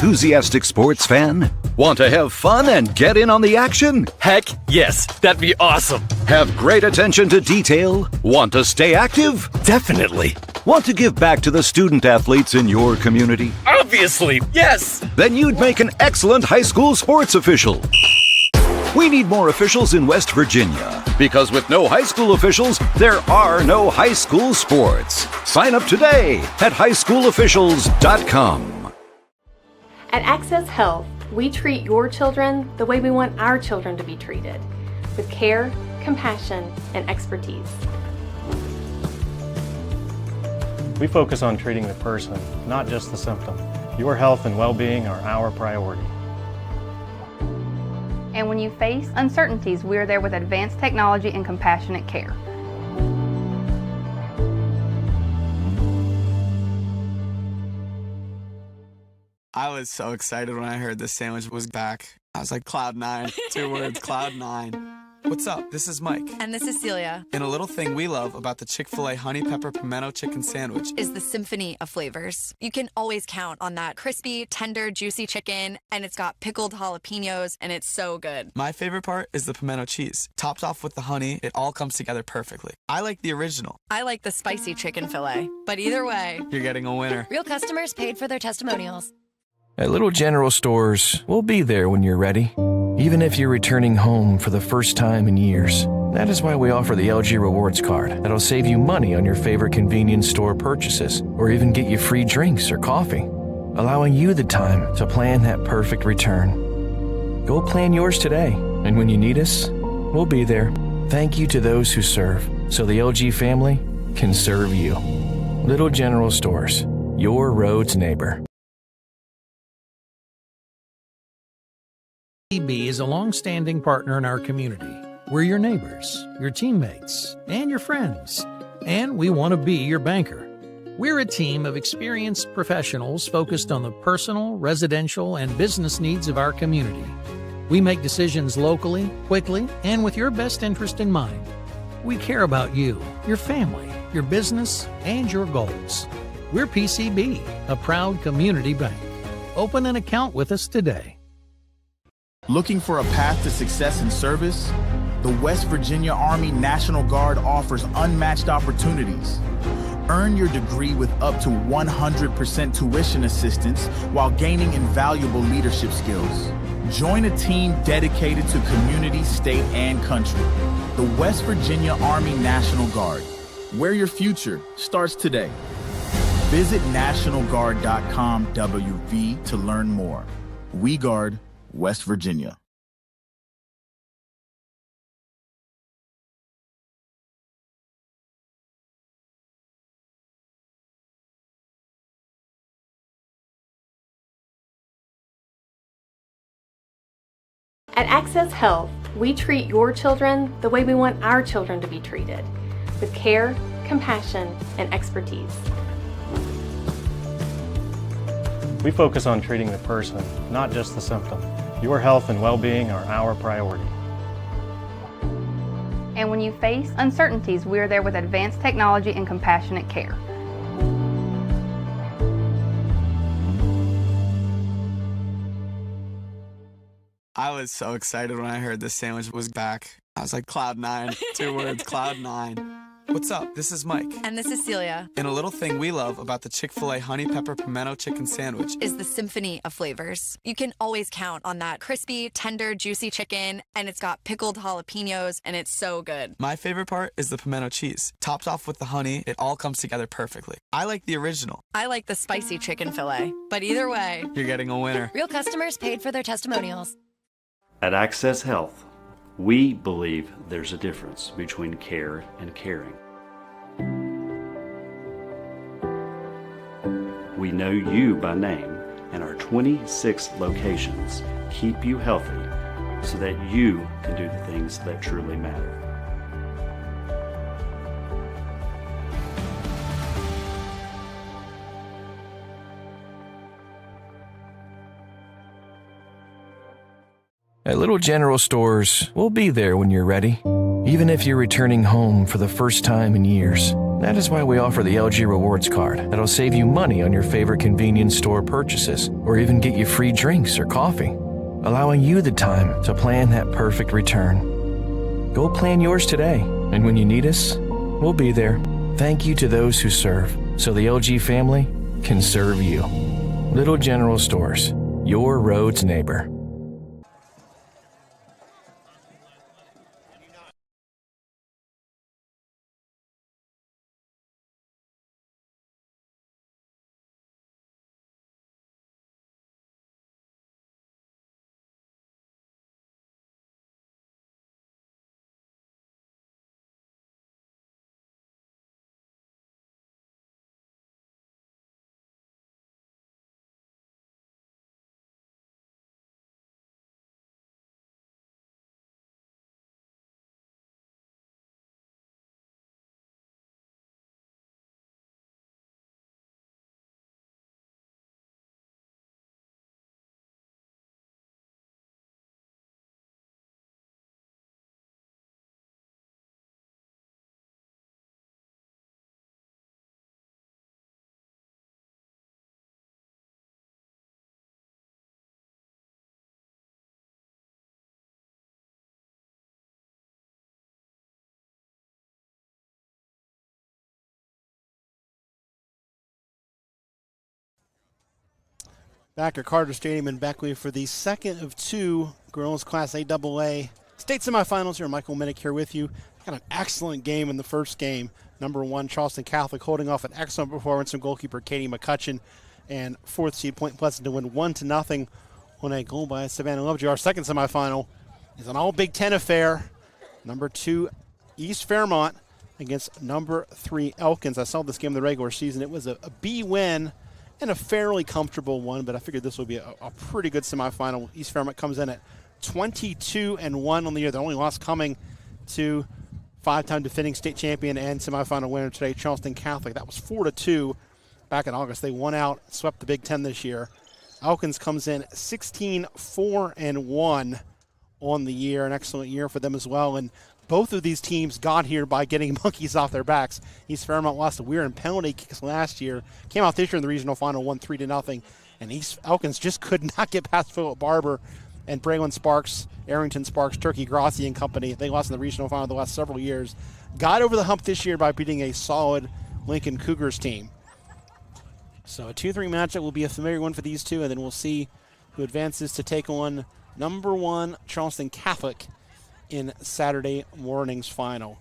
enthusiastic sports fan? Want to have fun and get in on the action? Heck yes, that'd be awesome. Have great attention to detail? Want to stay active? Definitely. Want to give back to the student athletes in your community? Obviously, yes. Then you'd make an excellent high school sports official. We need more officials in West Virginia, because with no high school officials, there are no high school sports. Sign up today at highschoolofficials.com. At Access Health, we treat your children the way we want our children to be treated, with care, compassion, and expertise. We focus on treating the person, not just the symptom. Your health and well-being are our priority. And when you face uncertainties, we're there with advanced technology and compassionate care. I was so excited when I heard this sandwich was back. I was like, Cloud 9. 2 words, Cloud 9. What's up? This is Mike. And this is Celia. And a little thing we love about the Chick-fil-A Honey Pepper Pimento Chicken Sandwich is the symphony of flavors. You can always count on that crispy, tender, juicy chicken, and it's got pickled jalapenos, and it's so good. My favorite part is the pimento cheese. Topped off with the honey, it all comes together perfectly. I like the original. I like the spicy chicken fillet. But either way, you're getting a winner. Real customers paid for their testimonials. At Little General Stores, we'll be there when you're ready, even if you're returning home for the first time in years. That is why we offer the LG Rewards Card that'll save you money on your favorite convenience store purchases, or even get you free drinks or coffee, allowing you the time to plan that perfect return. Go plan yours today, and when you need us, we'll be there. Thank you to those who serve, so the LG family can serve you. Little General Stores, your road's neighbor. FCB is a long-standing partner in our community. We're your neighbors, your teammates, and your friends, and we want to be your banker. We're a team of experienced professionals focused on the personal, residential, and business needs of our community. We make decisions locally, quickly, and with your best interest in mind. We care about you, your family, your business, and your goals. We're PCB, a proud community bank. Open an account with us today. Looking for a path to success in service? The West Virginia Army National Guard offers unmatched opportunities. Earn your degree with up to 100% tuition assistance while gaining invaluable leadership skills. Join a team dedicated to community, state, and country. The West Virginia Army National Guard, where your future starts today. Visit nationalguard.com WV to learn more. We guard West Virginia. At Access Health, we treat your children the way we want our children to be treated, with care, compassion, and expertise. We focus on treating the person, not just the symptom. Your health and well-being are our priority. And when you face uncertainties, we're there with advanced technology and compassionate care. I was so excited when I heard this sandwich was back. I was like, Cloud 9. 2 words, Cloud 9. What's up? This is Mike. And this is Celia. And a little thing we love about the Chick-fil-A Honey Pepper Pimento Chicken Sandwich is the symphony of flavors. You can always count on that crispy, tender, juicy chicken, and it's got pickled jalapenos, and it's so good. My favorite part is the pimento cheese. Topped off with the honey, it all comes together perfectly. I like the original. I like the spicy chicken fillet. But either way, you're getting a winner. Real customers paid for their testimonials. At Access Health, we believe there's a difference between care and caring. We know you by name, and our 26 locations keep you healthy so that you can do the things that truly matter. At Little General Stores, we'll be there when you're ready, even if you're returning home for the first time in years. That is why we offer the LG Rewards Card that'll save you money on your favorite convenience store purchases or even get you free drinks or coffee, allowing you the time to plan that perfect return. Go plan yours today, and when you need us, we'll be there. Thank you to those who serve, so the LG family can serve you. Little General Stores, your road's neighbor. Back at Carter Stadium in Beckley for the second of two girls Class A state semifinals here. Michael Minnick here with you. Got an excellent game in the first game. Number 1, Charleston Catholic holding off an excellent performance from goalkeeper Katie McCutcheon, and 4th seed Point Pleasant to win 1-0 on a goal by Savannah Lovejoy. Our second semifinal is an all Big Ten affair. Number 2, East Fairmont against number 3, Elkins. I saw this game in the regular season. It was a B win and a fairly comfortable one, but I figured this would be a pretty good semifinal. East Fairmont comes in at 22-1 on the year. The only loss coming to 5-time defending state champion and semifinal winner today, Charleston Catholic. That was 4-2 back in August. They won out, swept the Big Ten this year. Elkins comes in 16-4-1 on the year. An excellent year for them as well. And both of these teams got here by getting monkeys off their backs. East Fairmont lost to Weir in penalty kicks last year. Came out this year in the regional final, won 3-0. And East Elkins just could not get past Philip Barber and Braylon Sparks, Arrington Sparks, Turkey Grassi and company. They lost in the regional final the last several years. Got over the hump this year by beating a solid Lincoln Cougars team. So a 2-3 matchup will be a familiar one for these two, and then we'll see who advances to take on number 1 Charleston Catholic in Saturday morning's final.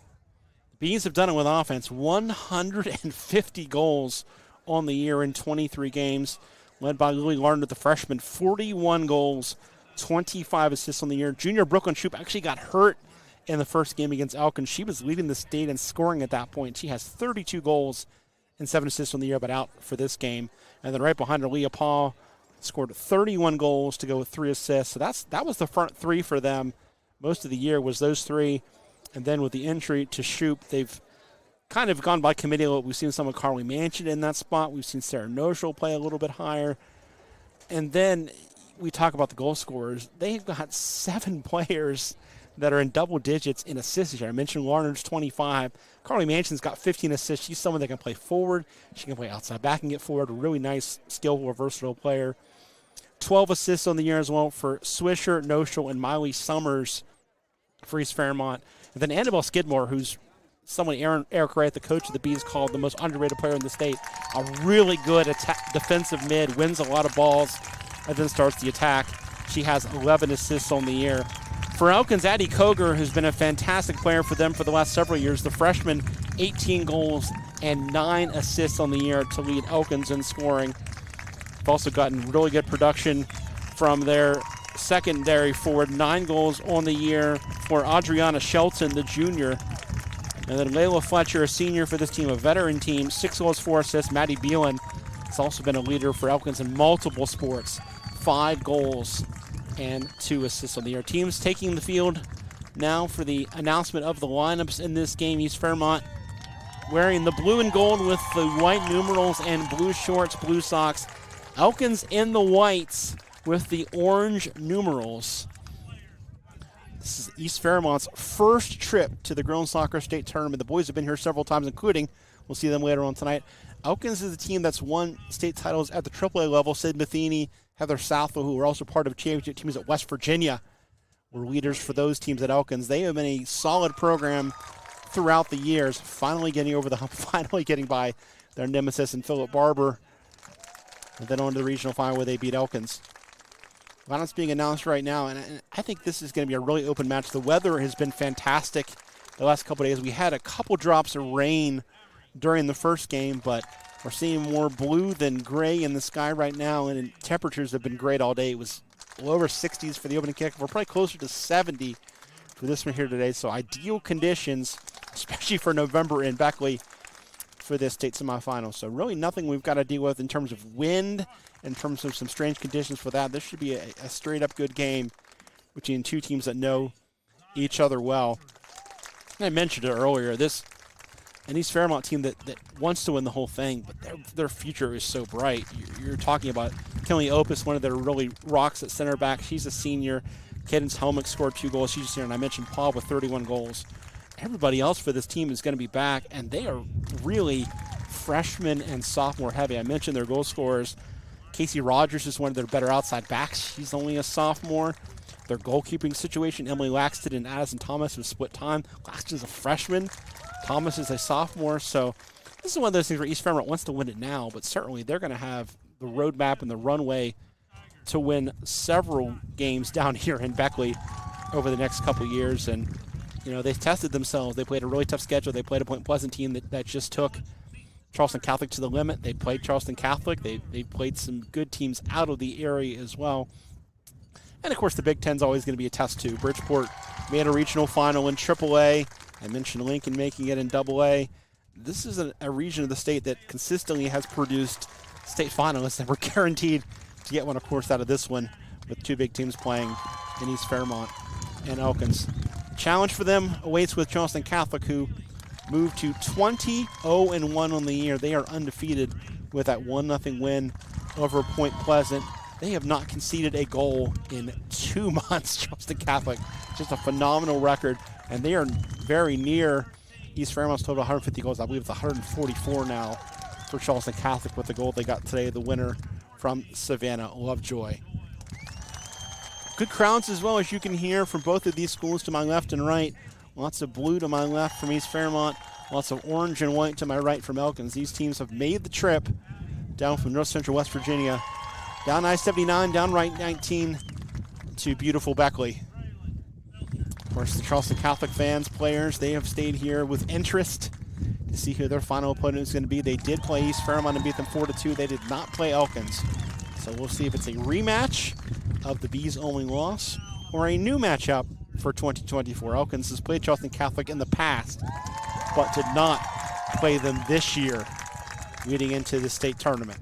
The Bees have done it with offense. 150 goals on the year in 23 games, led by Lily Lardner, the freshman. 41 goals, 25 assists on the year. Junior Brooklyn Shoup actually got hurt in the first game against Elkins. She was leading the state in scoring at that point. She has 32 goals and 7 assists on the year, but out for this game. And then right behind her, Leah Paul scored 31 goals to go with 3 assists. So that was the front three for them. Most of the year was those 3. And then with the entry to Shoup, they've kind of gone by committee a little. We've seen some of Carly Manchin in that spot. We've seen Sarah Noshel play a little bit higher. And then we talk about the goal scorers. They've got 7 players that are in double digits in assists here. I mentioned Larner's 25. Carly Manchin's got 15 assists. She's someone that can play forward. She can play outside back and get forward. A really nice, skillful, versatile player. 12 assists on the year as well for Swisher, Noshel, and Miley Summers for East Fairmont. And then Annabelle Skidmore, who's someone Eric Wright, the coach of the Bees, called the most underrated player in the state. A really good defensive mid, wins a lot of balls, and then starts the attack. She has 11 assists on the year. For Elkins, Addie Koger, who's been a fantastic player for them for the last several years, the freshman, 18 goals and 9 assists on the year to lead Elkins in scoring. They've also gotten really good production from their secondary forward, 9 goals on the year for Adriana Shelton, the junior. And then Layla Fletcher, a senior for this team, a veteran team, 6 goals, 4 assists. Maddie Beelan has also been a leader for Elkins in multiple sports, 5 goals and 2 assists on the year. Teams taking the field now for the announcement of the lineups in this game. East Fairmont wearing the blue and gold with the white numerals and blue shorts, blue socks. Elkins in the whites with the orange numerals. This is East Fairmont's first trip to the girls soccer state tournament. The boys have been here several times, including, we'll see them later on tonight. Elkins is a team that's won state titles at the AAA level. Sid Matheny, Heather Southwell, who are also part of championship teams at West Virginia, were leaders for those teams at Elkins. They have been a solid program throughout the years, finally getting over the hump, finally getting by their nemesis in Philip Barber, and then on to the regional final where they beat Elkins. Lineups being announced right now, and I think this is going to be a really open match. The weather has been fantastic the last couple of days. We had a couple drops of rain during the first game, but we're seeing more blue than gray in the sky right now, and temperatures have been great all day. It was lower 60s for the opening kick. We're probably closer to 70 for this one here today, so ideal conditions, especially for November in Beckley for this state semifinal. So really nothing we've got to deal with in terms of wind, in terms of some strange conditions for that. This should be a straight-up good game between two teams that know each other well. And I mentioned it earlier, this an East Fairmont team that wants to win the whole thing, but their future is so bright. You're talking about Kelly Opus, one of their really rocks at center back. She's a senior. Cadence Helmick scored 2 goals. She's a senior, and I mentioned Paul with 31 goals. Everybody else for this team is going to be back, and they are really freshman and sophomore heavy. I mentioned their goal scorers. Casey Rogers is one of their better outside backs. She's only a sophomore. Their goalkeeping situation, Emily Laxton and Addison Thomas have split time. Laxton's a freshman. Thomas is a sophomore. So this is one of those things where East Fairmont wants to win it now, but certainly they're going to have the roadmap and the runway to win several games down here in Beckley over the next couple years. And, you know, they've tested themselves. They played a really tough schedule. They played a Point Pleasant team that just took Charleston Catholic to the limit. They played Charleston Catholic. They played some good teams out of the area as well. And, of course, the Big Ten's always going to be a test, too. Bridgeport made a regional final in AAA. I mentioned Lincoln making it in AA. This is a region of the state that consistently has produced state finalists, and we're guaranteed to get one, of course, out of this one with two big teams playing in East Fairmont and Elkins. Challenge for them awaits with Charleston Catholic, who moved to 20-0-1 on the year. They are undefeated with that 1-0 win over Point Pleasant. They have not conceded a goal in 2 months, Charleston Catholic. Just a phenomenal record, and they are very near East Fairmont's total 150 goals. I believe it's 144 now for Charleston Catholic with the goal they got today, the winner from Savannah Lovejoy. Good crowds as well, as you can hear from both of these schools to my left and right. Lots of blue to my left from East Fairmont, lots of orange and white to my right from Elkins. These teams have made the trip down from North Central West Virginia, down I-79, down Route 19 to beautiful Beckley. Of course, the Charleston Catholic fans, players, they have stayed here with interest to see who their final opponent is going to be. They did play East Fairmont and beat them 4-2. They did not play Elkins. So we'll see if it's a rematch of the Bees' only loss or a new matchup for 2024. Elkins has played Charleston Catholic in the past, but did not play them this year leading into the state tournament.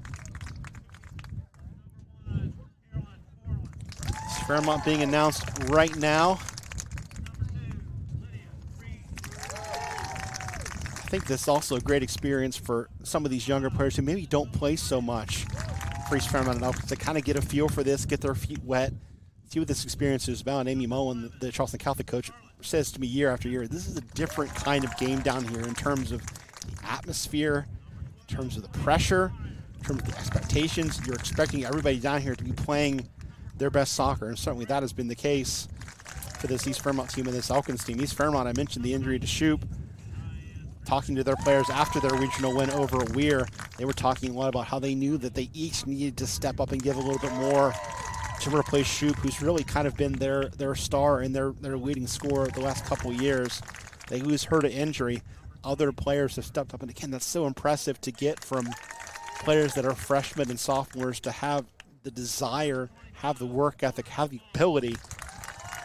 Fairmont being announced right now. I think this is also a great experience for some of these younger players who maybe don't play so much for East Fairmont and Elkins to kind of get a feel for this, get their feet wet, see what this experience is about. And Amy Mullen, the Charleston Catholic coach, says to me year after year, this is a different kind of game down here in terms of the atmosphere, in terms of the pressure, in terms of the expectations. You're expecting everybody down here to be playing their best soccer, and certainly that has been the case for this East Fairmont team and this Elkins team. East Fairmont, I mentioned the injury to Shoup. Talking to their players after their regional win over Weir, they were talking a lot about how they knew that they each needed to step up and give a little bit more to replace Shoup, who's really kind of been their star and their leading scorer the last couple years. They lose her to injury. Other players have stepped up, and again, that's so impressive to get from players that are freshmen and sophomores to have the desire, have the work ethic, have the ability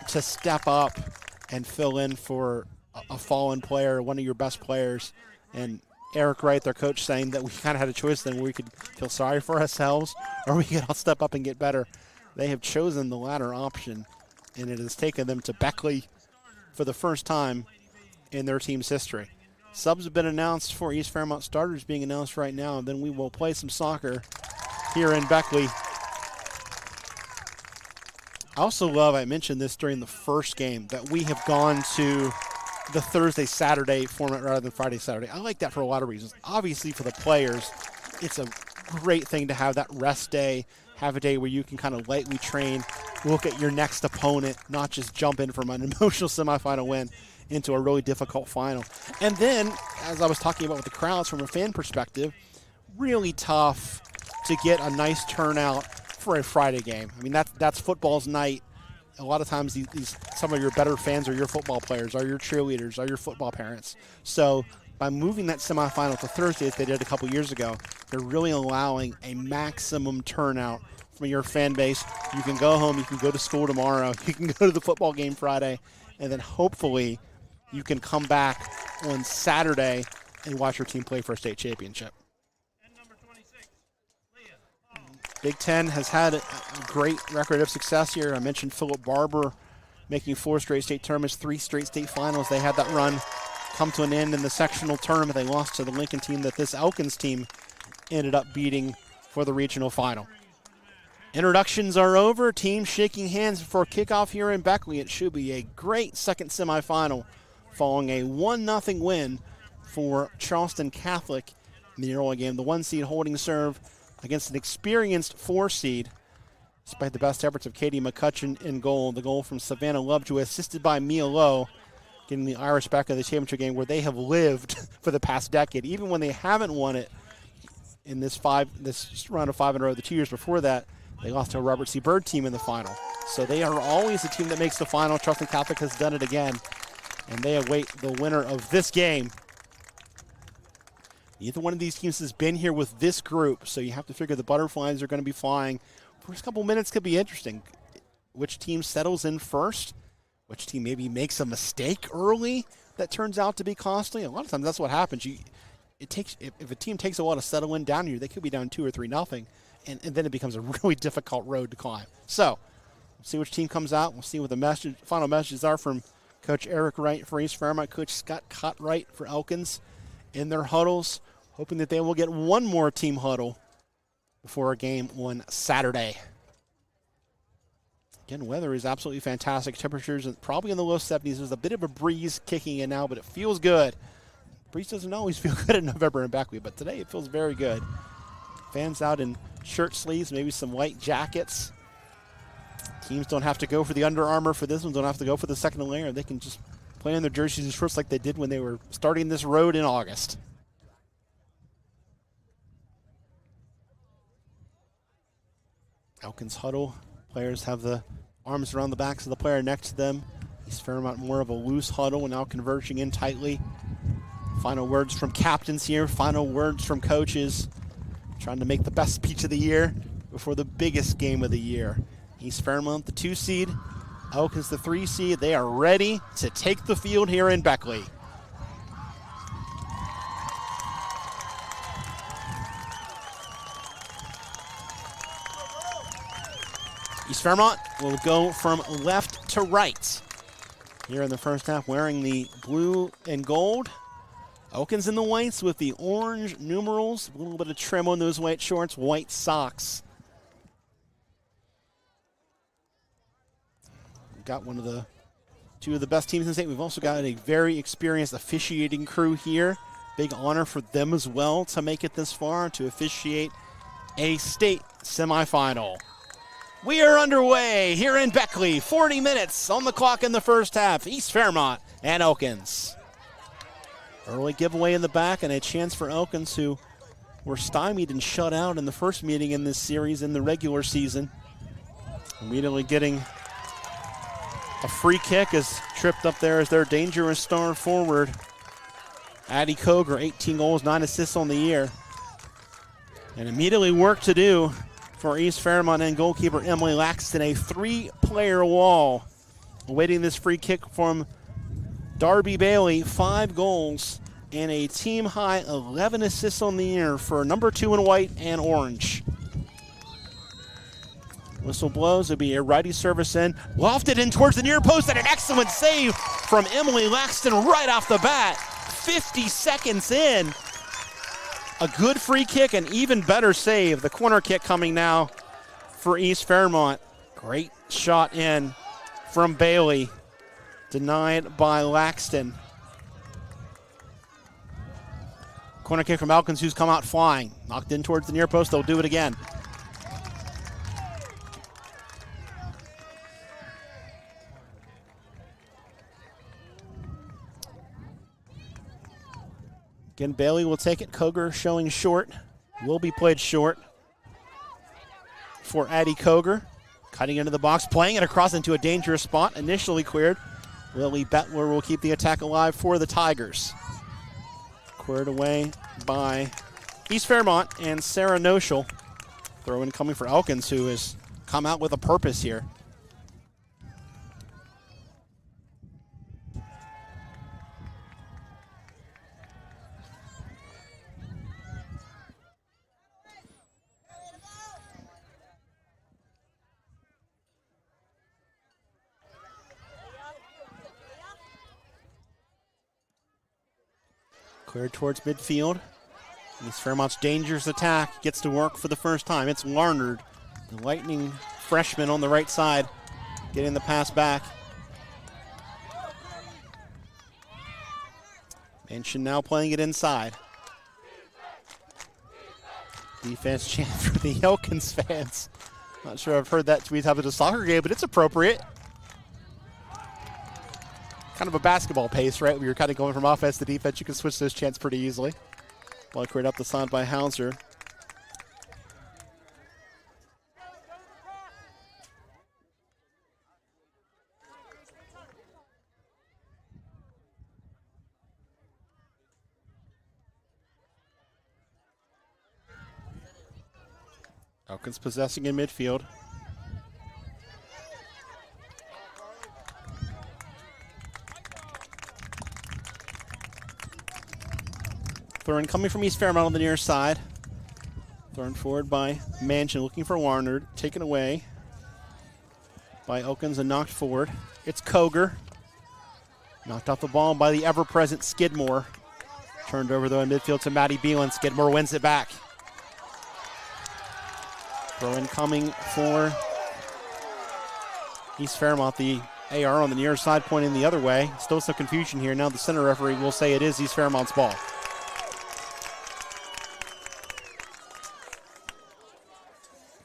to step up and fill in for a fallen player, one of your best players. And Eric Wright, their coach, saying that we kind of had a choice then where we could feel sorry for ourselves or we could all step up and get better. They have chosen the latter option, and it has taken them to Beckley for the first time in their team's history. Subs have been announced for East Fairmont, starters being announced right now, and then we will play some soccer here in Beckley. I also love, I mentioned this during the first game, that we have gone to the Thursday-Saturday format rather than Friday-Saturday. I like that for a lot of reasons. Obviously, for the players, it's a great thing to have that rest day, have a day where you can kind of lightly train, look at your next opponent, not just jump in from an emotional semifinal win into a really difficult final. And then, as I was talking about with the crowds from a fan perspective, really tough to get a nice turnout for a Friday game. I mean, that's football's night. A lot of times some of your better fans are your football players, are your cheerleaders, are your football parents. So by moving that semifinal to Thursday, as they did a couple years ago, they're really allowing a maximum turnout from your fan base. You can go home, you can go to school tomorrow, you can go to the football game Friday, and then hopefully you can come back on Saturday and watch your team play for a state championship. Big Ten has had a great record of success here. I mentioned Philip Barber making 4 straight state tournaments, 3 straight state finals. They had that run come to an end in the sectional tournament. They lost to the Lincoln team that this Elkins team ended up beating for the regional final. Introductions are over. Teams shaking hands before kickoff here in Beckley. It should be a great second semifinal following a 1-0 win for Charleston Catholic in the early game. The 1 seed holding serve against an experienced 4 seed, despite the best efforts of Katie McCutcheon in goal. The goal from Savannah Lovejoy, assisted by Mia Lowe, getting the Irish back in the championship game where they have lived for the past decade. Even when they haven't won it in this round of 5 in a row, the 2 years before that, they lost to a Robert C. Byrd team in the final. So they are always the team that makes the final. Charleston Catholic has done it again, and they await the winner of this game. Neither one of these teams has been here with this group, so you have to figure the butterflies are going to be flying. First couple minutes could be interesting. Which team settles in first? Which team maybe makes a mistake early that turns out to be costly? A lot of times that's what happens. If a team takes a while to settle in down here, they could be down 2 or 3-0, and then it becomes a really difficult road to climb. So we'll see which team comes out. We'll see what the final messages are from Coach Eric Wright for East Fairmont, Coach Scott Cotwright for Elkins in their huddles, hoping that they will get one more team huddle before a game on Saturday. Again, weather is absolutely fantastic. Temperatures probably in the low 70s. There's a bit of a breeze kicking in now, but it feels good. Breeze doesn't always feel good in November in Beckley, but today it feels very good. Fans out in shirt sleeves, maybe some white jackets. Teams don't have to go for the Under Armour for this one, don't have to go for the second layer. They can just play in their jerseys and shorts like they did when they were starting this road in August. Elkins huddle. Players have the arms around the backs of the player next to them. East Fairmont more of a loose huddle and now converging in tightly. Final words from captains here. Final words from coaches. Trying to make the best speech of the year before the biggest game of the year. East Fairmont, the 2 seed. Elkins, the 3 seed. They are ready to take the field here in Beckley. East Fairmont will go from left to right here in the first half, wearing the blue and gold. Elkins in the whites with the orange numerals, a little bit of trim on those white shorts, white socks. We've got two of the best teams in the state. We've also got a very experienced officiating crew here. Big honor for them as well to make it this far, to officiate a state semifinal. We are underway here in Beckley. 40 minutes on the clock in the first half. East Fairmont and Elkins. Early giveaway in the back and a chance for Elkins, who were stymied and shut out in the first meeting in this series in the regular season. Immediately getting a free kick is tripped up there as their dangerous star forward, Addie Koger, 18 goals, 9 assists on the year. And immediately work to do for East Fairmont and goalkeeper Emily Laxton, a 3-player wall awaiting this free kick from Darby Bailey. 5 goals and a team-high 11 assists on the year for number 2 in white and orange. Whistle blows. It'll be a righty service in. Lofted in towards the near post, and an excellent save from Emily Laxton right off the bat. 50 seconds in. A good free kick, an even better save. The corner kick coming now for East Fairmont. Great shot in from Bailey. Denied by Laxton. Corner kick from Elkins, who's come out flying. Knocked in towards the near post. They'll do it again. Again, Bailey will take it. Koger showing short. Will be played short for Addie Koger. Cutting into the box, playing it across into a dangerous spot. Initially cleared. Lily Bettler will keep the attack alive for the Tigers. Cleared away by East Fairmont and Sarah Noschel. Throw in coming for Elkins, who has come out with a purpose here. Cleared towards midfield. East Fairmont's dangerous attack gets to work for the first time. It's Larnard, the Lightning freshman on the right side, getting the pass back. Manchin now playing it inside. Defense chant for the Elkins fans. Not sure I've heard that tweet out of a soccer game, but it's appropriate. Kind of a basketball pace, right? Where you're kind of going from offense to defense. You can switch those chants pretty easily. Ball cleared up the side by Hauser. Elkins possessing in midfield. Throw in coming from East Fairmont on the near side. Thrown forward by Manchin, looking for Larnard. Taken away by Elkins and knocked forward. It's Koger. Knocked off the ball by the ever-present Skidmore. Turned over, though, in midfield to Maddie Beelan. Skidmore wins it back. Throw in coming for East Fairmont. The AR on the near side pointing the other way. Still some confusion here. Now the center referee will say it is East Fairmont's ball.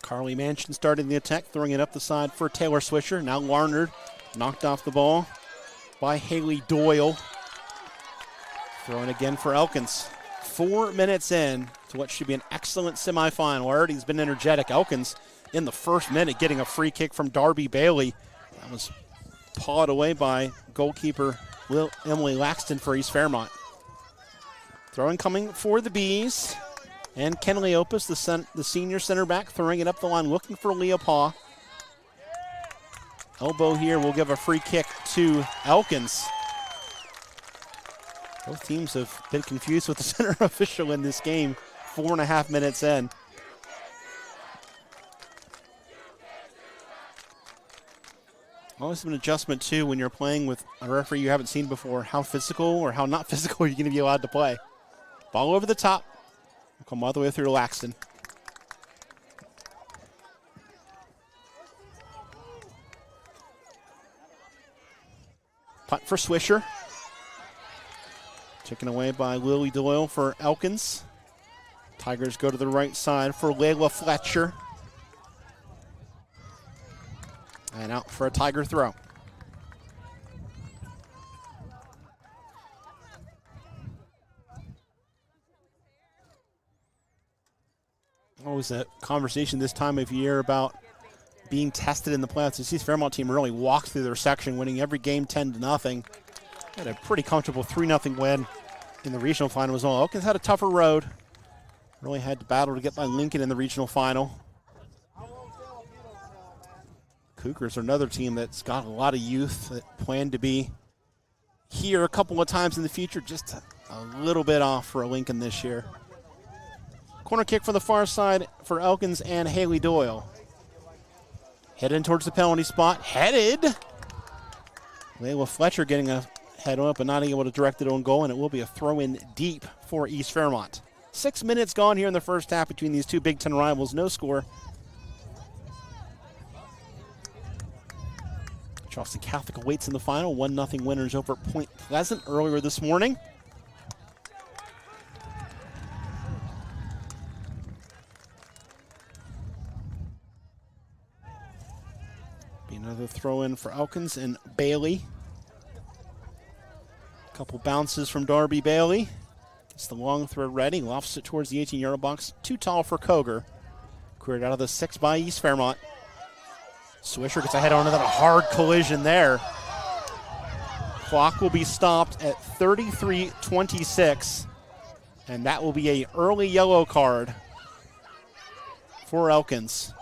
Carly Manchin starting the attack, throwing it up the side for Taylor Swisher. Now Larnard knocked off the ball by Haley Doyle. Throwing again for Elkins. 4 minutes in to what should be an excellent semifinal. Already has been energetic. Elkins in the first minute getting a free kick from Darby Bailey. That was pawed away by goalkeeper Emily Laxton for East Fairmont. Throwing coming for the Bees. And Ken Leopis, the senior center back, throwing it up the line, looking for Leah Paw. Elbow here will give a free kick to Elkins. Both teams have been confused with the center official in this game, 4.5 minutes in. Always an adjustment, too, when you're playing with a referee you haven't seen before, how physical or how not physical you're going to be allowed to play. Ball over the top. Come all the way through to Laxton. Punt for Swisher. Taken away by Lily Doyle for Elkins. Tigers go to the right side for Layla Fletcher. And out for a Tiger throw. Always a conversation this time of year about being tested in the playoffs. The East Fairmont team really walked through their section, winning every game 10-0. Had a pretty comfortable 3-0 win in the regional final as well. Elkins had a tougher road. Really had to battle to get by Lincoln in the regional final. Cougars are another team that's got a lot of youth that plan to be here a couple of times in the future. Just a little bit off for Lincoln this year. Corner kick from the far side for Elkins and Haley Doyle. Heading towards the penalty spot. Headed. Layla Fletcher getting a head up but not able to direct it on goal, and it will be a throw-in deep for East Fairmont. 6 minutes gone here in the first half between these two Big Ten rivals. No score. Charleston Catholic awaits in the final. 1-0 winners over Point Pleasant earlier this morning. Be another throw in for Elkins and Bailey. A couple bounces from Darby Bailey. It's the long throw ready. Lofts it towards the 18-yard box. Too tall for Koger. Cleared out of the 6 by East Fairmont. Swisher gets ahead on that. A hard collision there. Clock will be stopped at 33:26. And that will be an early yellow card for Elkins.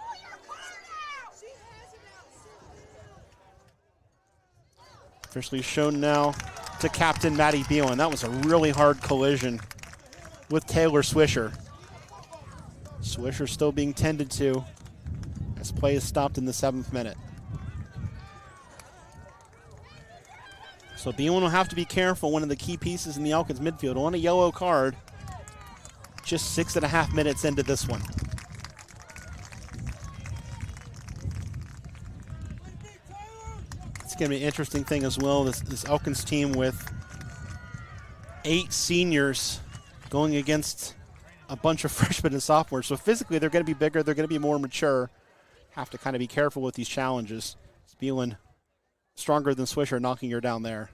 Officially shown now to Captain Matty Beelan. That was a really hard collision with Taylor Swisher. Swisher still being tended to as play is stopped in the 7th minute. So Beelan will have to be careful, one of the key pieces in the Elkins midfield. On a yellow card, just 6.5 minutes into this one. It's going to be an interesting thing as well, this Elkins team with 8 seniors going against a bunch of freshmen and sophomores. So physically they're going to be bigger, they're going to be more mature. Have to kind of be careful with these challenges. Beelan stronger than Swisher, knocking her down there.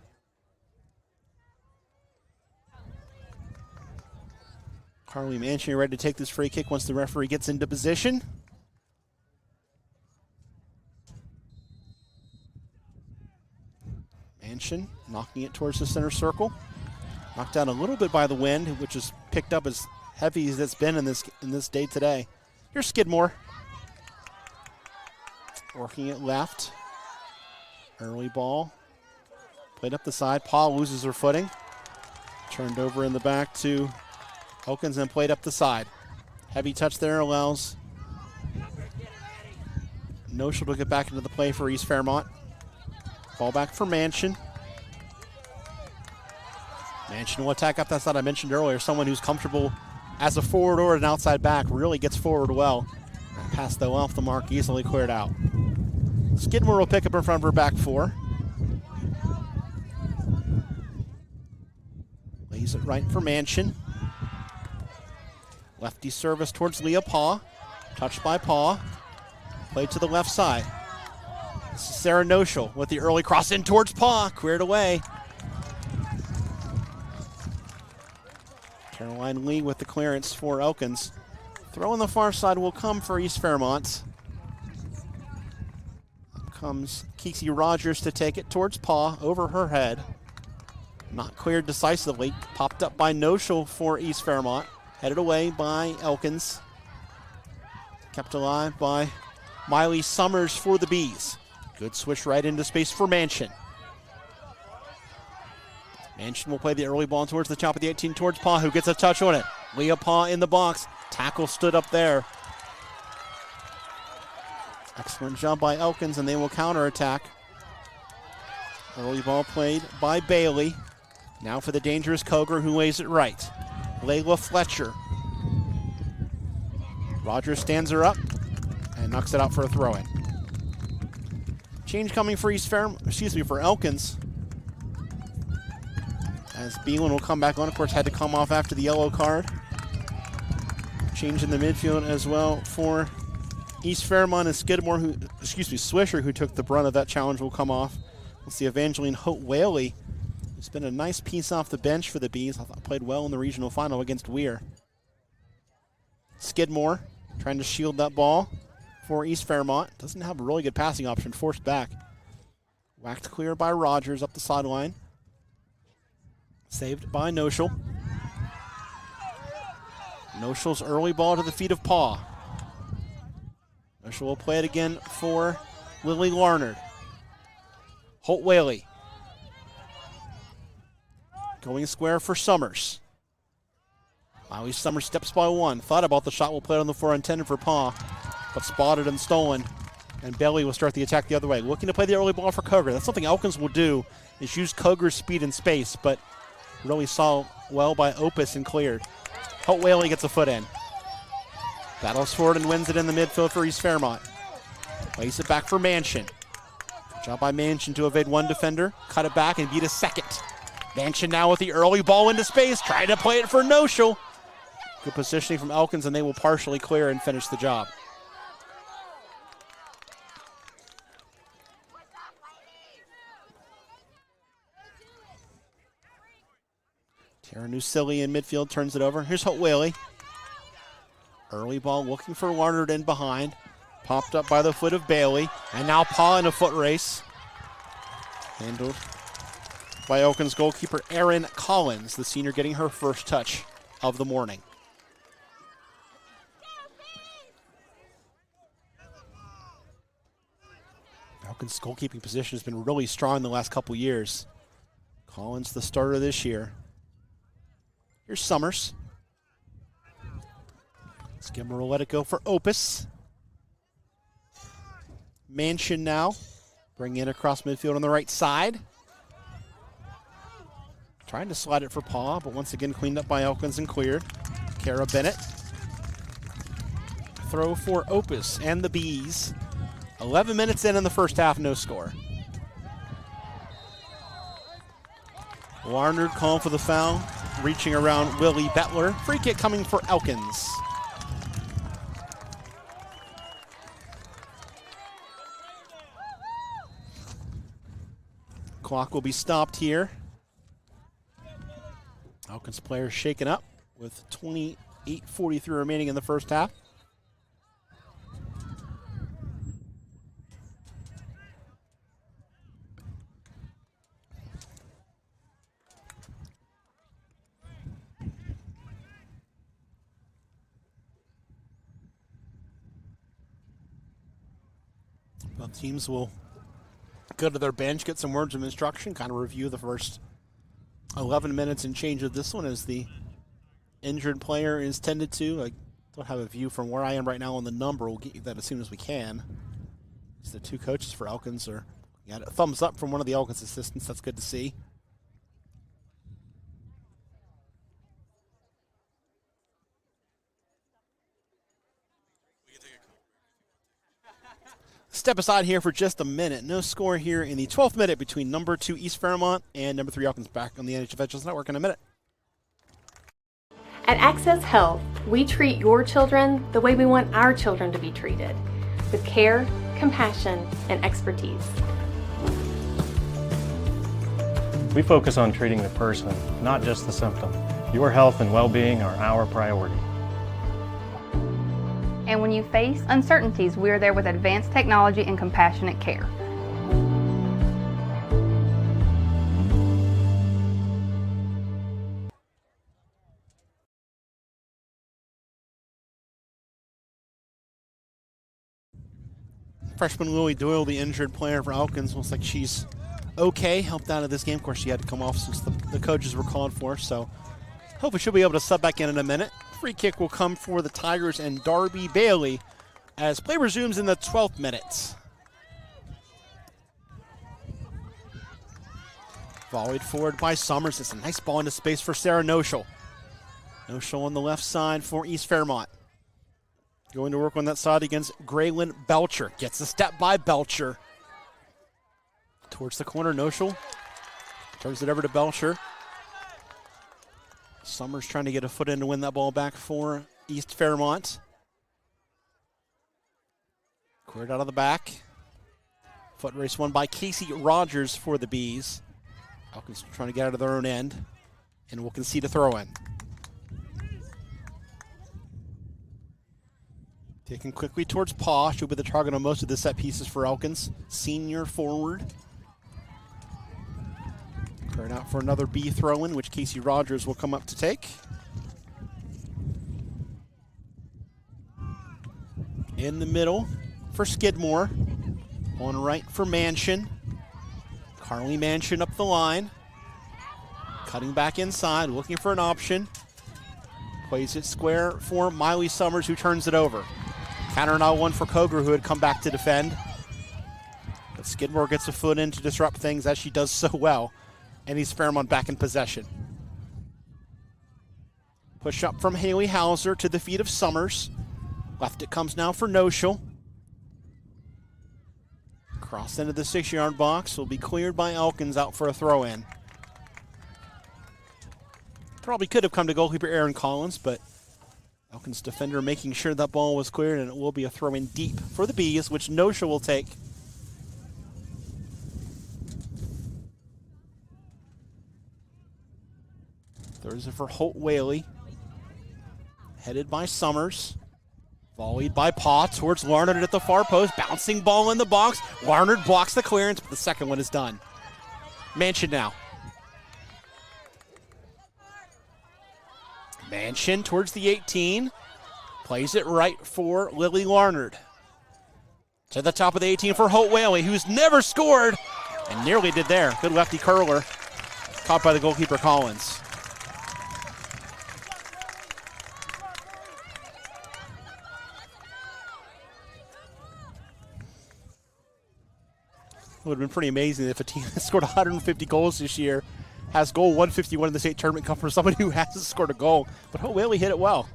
Carly Manchin ready to take this free kick once the referee gets into position. Manchin knocking it towards the center circle. Knocked out a little bit by the wind, which is picked up as heavy as it's been in this day today. Here's Skidmore. Working it left. Early ball. Played up the side. Paul loses her footing. Turned over in the back to Elkins and played up the side. Heavy touch there allows Noshel to get back into the play for East Fairmont. Ball back for Manchin. Manchin will attack up that side I mentioned earlier. Someone who's comfortable as a forward or an outside back, really gets forward well. Pass though off the mark, easily cleared out. Skidmore will pick up in front of her back 4. Lays it right for Manchin. Lefty service towards Leah Paw. Touched by Paw. Played to the left side. This is Sarah Noshel with the early cross in towards Paw. Cleared away. Caroline Lee with the clearance for Elkins. Throw on the far side will come for East Fairmont. Up comes Kiki Rogers to take it towards Paw, over her head. Not cleared decisively. Popped up by Noshel for East Fairmont. Headed away by Elkins. Kept alive by Miley Summers for the Bees. Good swish right into space for Manchin. Manchin will play the early ball towards the top of the 18 towards Paw, who gets a touch on it. Leah Paw in the box. Tackle stood up there. Excellent job by Elkins, and they will counterattack. Early ball played by Bailey. Now for the dangerous Koger, who lays it right. Layla Fletcher. Rogers stands her up and knocks it out for a throw-in. Change coming for for Elkins. As Beelan will come back on, of course, had to come off after the yellow card. Change in the midfield as well for East Fairmont and Skidmore, Swisher, who took the brunt of that challenge, will come off. We'll see Evangeline Hope Whaley. It's been a nice piece off the bench for the Bees. I thought played well in the regional final against Weir. Skidmore trying to shield that ball for East Fairmont. Doesn't have a really good passing option, forced back. Whacked clear by Rogers up the sideline. Saved by Noshel. Noshel's early ball to the feet of Paw. Noshel will play it again for Lily Larnard. Holt Whaley. Going square for Summers. Miley Summers steps by 1. Thought about the shot, will play it on the floor intended for Paw, but spotted and stolen. And Bailey will start the attack the other way. Looking to play the early ball for Koger. That's something Elkins will do, is use Koger's speed and space, but really saw well by Opus and cleared. Holt Whaley gets a foot in. Battles forward and wins it in the midfield for East Fairmont. Plays it back for Manchin. Job by Manchin to evade one defender, cut it back and beat a second. Manchin now with the early ball into space, trying to play it for Noshel. Good positioning from Elkins, and they will partially clear and finish the job. Tara Nusili in midfield turns it over. Here's Hope Whaley. Early ball looking for Larnard in behind. Popped up by the foot of Bailey. And now Paul in a foot race. Handled by Elkins goalkeeper Erin Collins, the senior getting her first touch of the morning. Elkins' goalkeeping position has been really strong the last couple years. Collins the starter this year. Here's Summers. Skimmer will let it go for Opus. Manchin now. Bring in across midfield on the right side. Trying to slide it for Paw, but once again cleaned up by Elkins and cleared. Kara Bennett. Throw for Opus and the Bees. 11 minutes in the first half, no score. Larnard calling for the foul. Reaching around Willie Bettler. Free kick coming for Elkins. Clock will be stopped here. Elkins players shaken up with 28:43 remaining in the first half. Both teams will go to their bench, get some words of instruction, kind of review the first 11 minutes and change of this one as the injured player is tended to. I don't have a view from where I am right now on the number. We'll get you that as soon as we can. It's the two coaches for Elkins are got a thumbs up from one of the Elkins assistants. That's good to see. Step aside here for just a minute. No score here in the 12th minute between number 2 East Fairmont and number 3 Elkins. Back on the NH Adventures Network in a minute. At Access Health, we treat your children the way we want our children to be treated, with care, compassion, and expertise. We focus on treating the person, not just the symptom. Your health and well-being are our priority. And when you face uncertainties, we're there with advanced technology and compassionate care. Freshman Lily Doyle, the injured player for Elkins, looks like she's okay, helped out of this game. Of course, she had to come off since the coaches were called for, so hopefully she'll be able to sub back in a minute. Free kick will come for the Tigers and Darby Bailey as play resumes in the 12th minute. Volleyed forward by Summers. It's a nice ball into space for Sarah Noshel. Noshel on the left side for East Fairmont. Going to work on that side against Graylin Belcher. Gets a step by Belcher. Towards the corner, Noshel turns it over to Belcher. Summers trying to get a foot in to win that ball back for East Fairmont. Cleared out of the back. Foot race won by Casey Rogers for the Bees. Elkins trying to get out of their own end and will concede a throw in. Taken quickly towards Paw. She'll be the target on most of the set pieces for Elkins. Senior forward. Cleared out for another B throw-in, which Casey Rogers will come up to take. In the middle for Skidmore. On right for Manchin. Carly Manchin up the line. Cutting back inside, looking for an option. Plays it square for Miley Summers, who turns it over. Counter now one for Koger, who had come back to defend. But Skidmore gets a foot in to disrupt things, as she does so well. And East Fairmont back in possession. Push up from Haley Hauser to the feet of Summers. Left it comes now for Noshel. Cross into the 6-yard box will be cleared by Elkins out for a throw-in. Probably could have come to goalkeeper Aaron Collins, but Elkins defender making sure that ball was cleared, and it will be a throw-in deep for the Bees, which Nosha will take. Throws it for Holt Whaley. Headed by Summers. Volleyed by Paw towards Larnard at the far post. Bouncing ball in the box. Larnard blocks the clearance, but the second one is done. Mansion now. Mansion towards the 18. Plays it right for Lily Larnard. To the top of the 18 for Holt Whaley, who's never scored, and nearly did there. Good lefty curler. Caught by the goalkeeper Collins. It would have been pretty amazing if a team that scored 150 goals this year has goal 151 in the state tournament come from somebody who hasn't scored a goal. But Holt Whaley hit it well.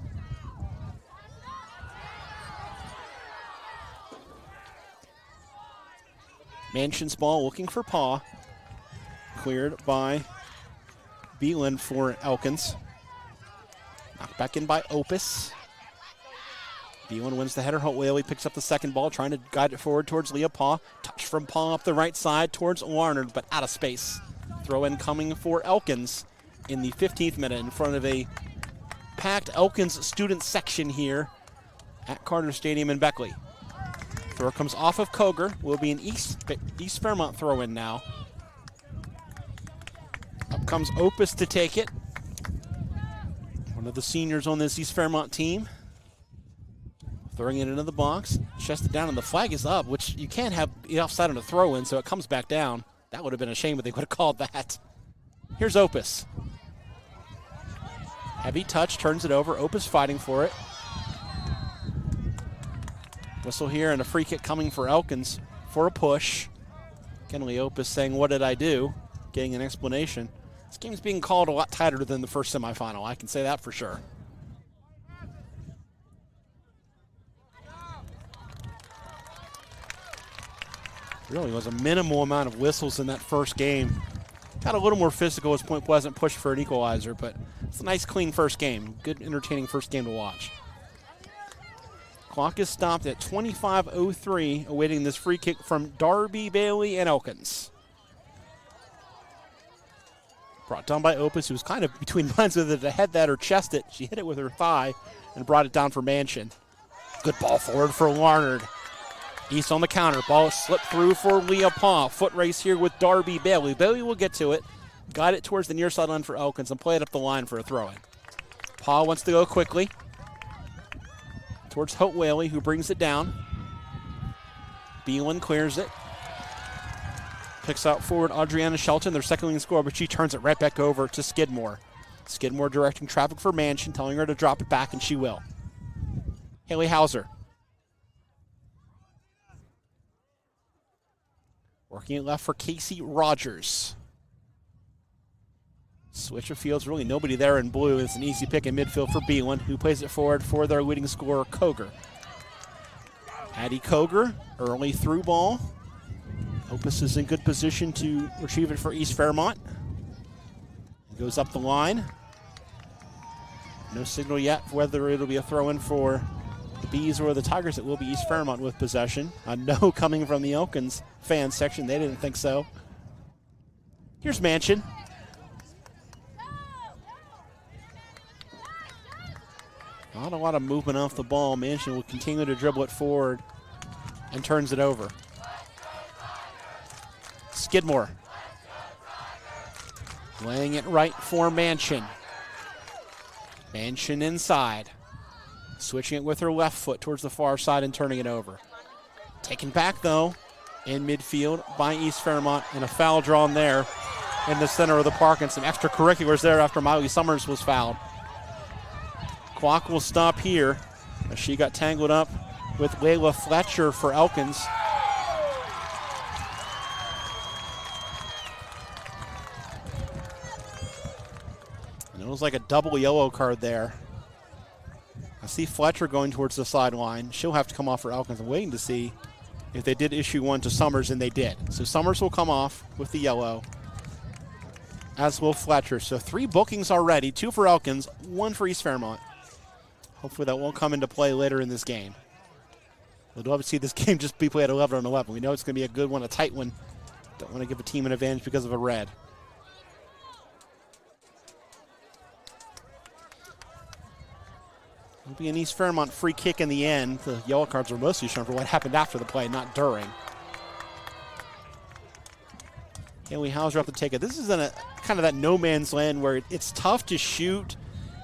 Mansion's ball looking for Paw. Cleared by Beeland for Elkins. Knocked back in by Opus. Beeland wins the header. Holt Whaley picks up the second ball, trying to guide it forward towards Leah Paw. Touch from Paw up the right side towards Larnard, but out of space. Throw in coming for Elkins in the 15th minute in front of a packed Elkins student section here at Carter Stadium in Beckley. Throw comes off of Koger. Will be an East Fairmont throw in now. Up comes Opus to take it. One of the seniors on this East Fairmont team. Throwing it into the box, chested down, and the flag is up, which you can't have offside on a throw-in, so it comes back down. That would have been a shame if they would have called that. Here's Opus. Heavy touch, turns it over. Opus fighting for it. Whistle here, and a free kick coming for Elkins for a push. Kenley Opus saying, "What did I do?" Getting an explanation. This game's being called a lot tighter than the first semifinal. I can say that for sure. Really was a minimal amount of whistles in that first game. Got a little more physical as Point Pleasant pushed for an equalizer, but it's a nice, clean first game. Good, entertaining first game to watch. Clock is stopped at 25:03, awaiting this free kick from Darby, Bailey, and Elkins. Brought down by Opus, who was kind of between lines whether to head that or chest it. She hit it with her thigh and brought it down for Mansion. Good ball forward for Larnard. East on the counter. Ball slipped through for Leah Paw. Foot race here with Darby Bailey. Bailey will get to it. Got it towards the near sideline for Elkins and play it up the line for a throw-in. Paw wants to go quickly towards Holt Whaley, who brings it down. Beelan clears it. Picks out forward Adriana Shelton, their second leading scorer, but she turns it right back over to Skidmore. Skidmore directing traffic for Mansion, telling her to drop it back, and she will. Haley Hauser. Working it left for Casey Rogers. Switch of fields, really nobody there in blue. It's an easy pick in midfield for Beelan, who plays it forward for their leading scorer, Koger. Addie Koger, early through ball. Opus is in good position to retrieve it for East Fairmont. It goes up the line. No signal yet whether it'll be a throw-in for the Bees or the Tigers. It will be East Fairmont with possession. A no coming from the Elkins fan section. They didn't think so. Here's Mansion. Not a lot of movement off the ball. Mansion will continue to dribble it forward and turns it over. Skidmore. Laying it right for Mansion. Mansion inside. Switching it with her left foot towards the far side and turning it over. Taken back, though, in midfield by East Fairmont, and a foul drawn there in the center of the park, and some extracurriculars there after Miley Summers was fouled. Clock will stop here as she got tangled up with Layla Fletcher for Elkins. And it was like a double yellow card there. I see Fletcher going towards the sideline. She'll have to come off for Elkins. I'm waiting to see if they did issue one to Summers, and they did. So Summers will come off with the yellow, as will Fletcher. So 3 bookings already, 2 for Elkins, 1 for East Fairmont. Hopefully that won't come into play later in this game. We'd love to see this game just be played 11-11. We know it's going to be a good one, a tight one. Don't want to give a team an advantage because of a red. It'll be an East Fairmont free kick in the end. The yellow cards were mostly shown for what happened after the play, not during. Haley Hauser up to take it. This is in a kind of that no man's land where it's tough to shoot.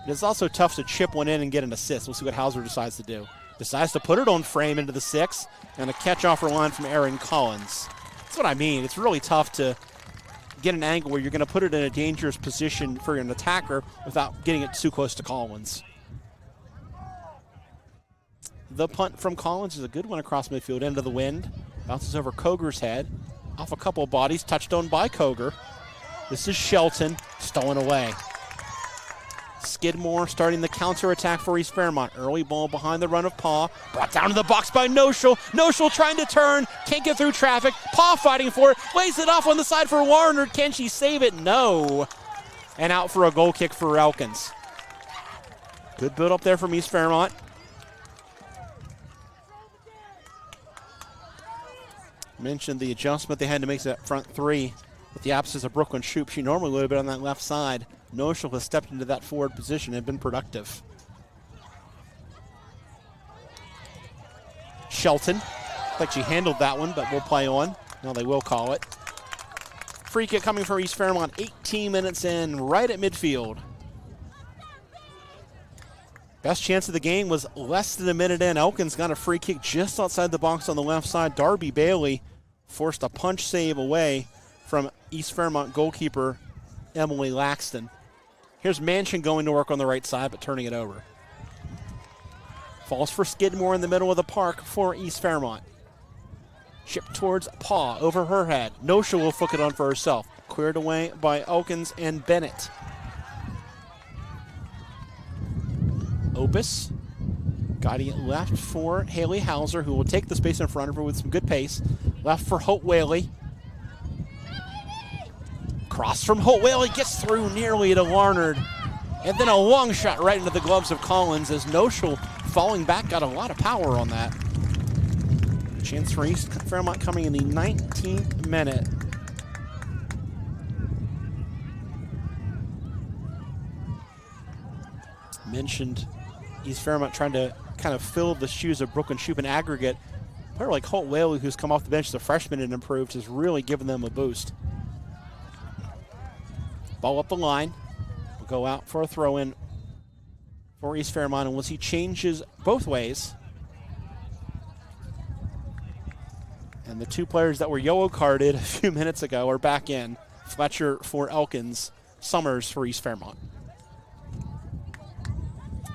It's also tough to chip one in and get an assist. We'll see what Hauser decides to do. Decides to put it on frame into the 6, and a catch-offer line from Aaron Collins. That's what I mean. It's really tough to get an angle where you're going to put it in a dangerous position for an attacker without getting it too close to Collins. The punt from Collins is a good one across midfield, into the wind. Bounces over Koger's head. Off a couple of bodies, touched on by Koger. This is Shelton, stolen away. Skidmore starting the counterattack for East Fairmont. Early ball behind the run of Paw. Brought down to the box by Noshel. Noshel trying to turn. Can't get through traffic. Paw fighting for it. Lays it off on the side for Warner. Can she save it? No. And out for a goal kick for Elkins. Good build up there from East Fairmont. Mentioned the adjustment they had to make to that front 3 with the absence of Brooklyn Shoup. She normally would have been on that left side. Noshel has stepped into that forward position and been productive. Shelton. Like she handled that one, but we'll play on. No, they will call it. Free kick coming from East Fairmont, 18 minutes in, right at midfield. Best chance of the game was less than a minute in. Elkins got a free kick just outside the box on the left side. Darby Bailey forced a punch save away from East Fairmont goalkeeper Emily Laxton. Here's Manchin going to work on the right side, but turning it over. Falls for Skidmore in the middle of the park for East Fairmont. Shipped towards Paw, over her head. Noshel will flick it on for herself. Cleared away by Elkins and Bennett. Opus guiding it left for Haley Hauser, who will take the space in front of her with some good pace. Left for Holt Whaley. Cross from Holt Whaley, gets through nearly to Larnard. And then a long shot right into the gloves of Collins as Noshel falling back, got a lot of power on that. Chance for East Fairmont coming in the 19th minute. Mentioned East Fairmont trying to kind of fill the shoes of Brooklyn Shoup in aggregate. A player like Holt Whaley, who's come off the bench as a freshman and improved, has really given them a boost. Ball up the line. Will go out for a throw-in for East Fairmont, and we'll see changes both ways. And the 2 players that were yellow carded a few minutes ago are back in. Fletcher for Elkins, Summers for East Fairmont.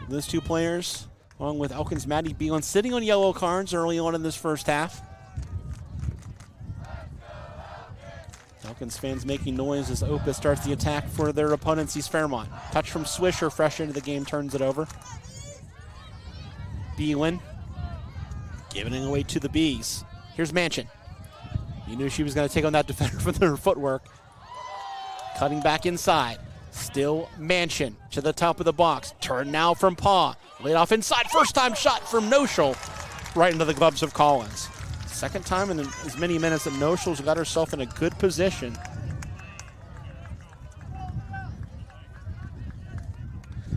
Those 2 players, along with Elkins' Maddie Beelan, sitting on yellow cards early on in this first half. Elkins fans making noise as Opus starts the attack for their opponents, East Fairmont. Touch from Swisher, fresh into the game, turns it over. Beelan giving it away to the Bees. Here's Manchin. You knew she was going to take on that defender for their footwork. Cutting back inside. Still Manchin to the top of the box. Turn now from Paw. Laid off inside. First time shot from Noshel. Right into the gloves of Collins. Second time in as many minutes that Noshel's got herself in a good position.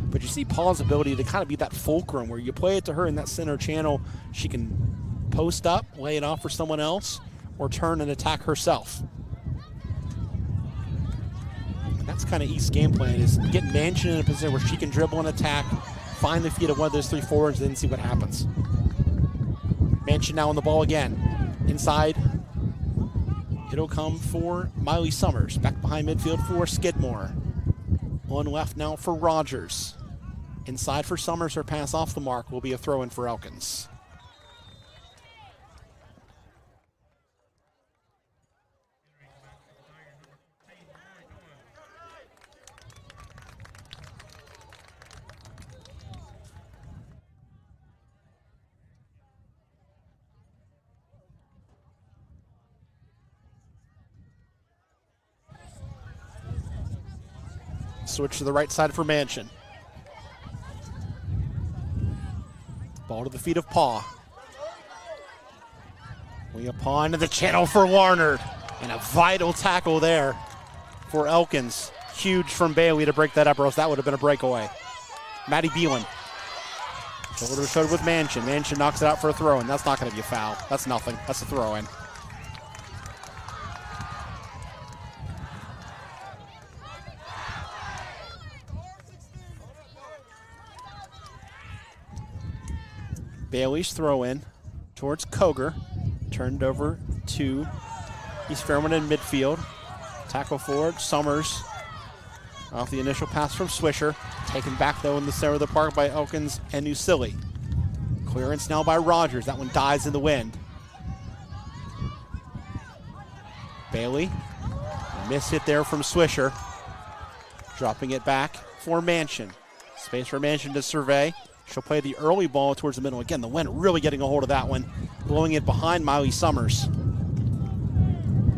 But you see Paul's ability to kind of be that fulcrum where you play it to her in that center channel. She can post up, lay it off for someone else, or turn and attack herself. And that's kind of East's game plan, is get Manchin in a position where she can dribble and attack, find the feet of one of those 3 forwards, then see what happens. Manchin now on the ball again. Inside, it'll come for Miley Summers. Back behind midfield for Skidmore. On left now for Rogers. Inside for Summers, her pass off the mark will be a throw-in for Elkins. Switch to the right side for Mansion. Ball to the feet of Paw. We up Paw into the channel for Larnard. And a vital tackle there for Elkins. Huge from Bailey to break that up, or else that would have been a breakaway. Maddie Beelan. Shoulder to shoulder with Mansion. Mansion knocks it out for a throw-in. That's not going to be a foul. That's nothing. That's a throw-in. Bailey's throw-in towards Koger. Turned over to East Fairmont in midfield. Tackle forward, Summers. Off the initial pass from Swisher. Taken back, though, in the center of the park by Elkins and Nusili. Clearance now by Rogers. That one dies in the wind. Bailey. Miss hit there from Swisher. Dropping it back for Mansion. Space for Mansion to survey. She'll play the early ball towards the middle. Again, the wind really getting a hold of that one. Blowing it behind Miley Summers.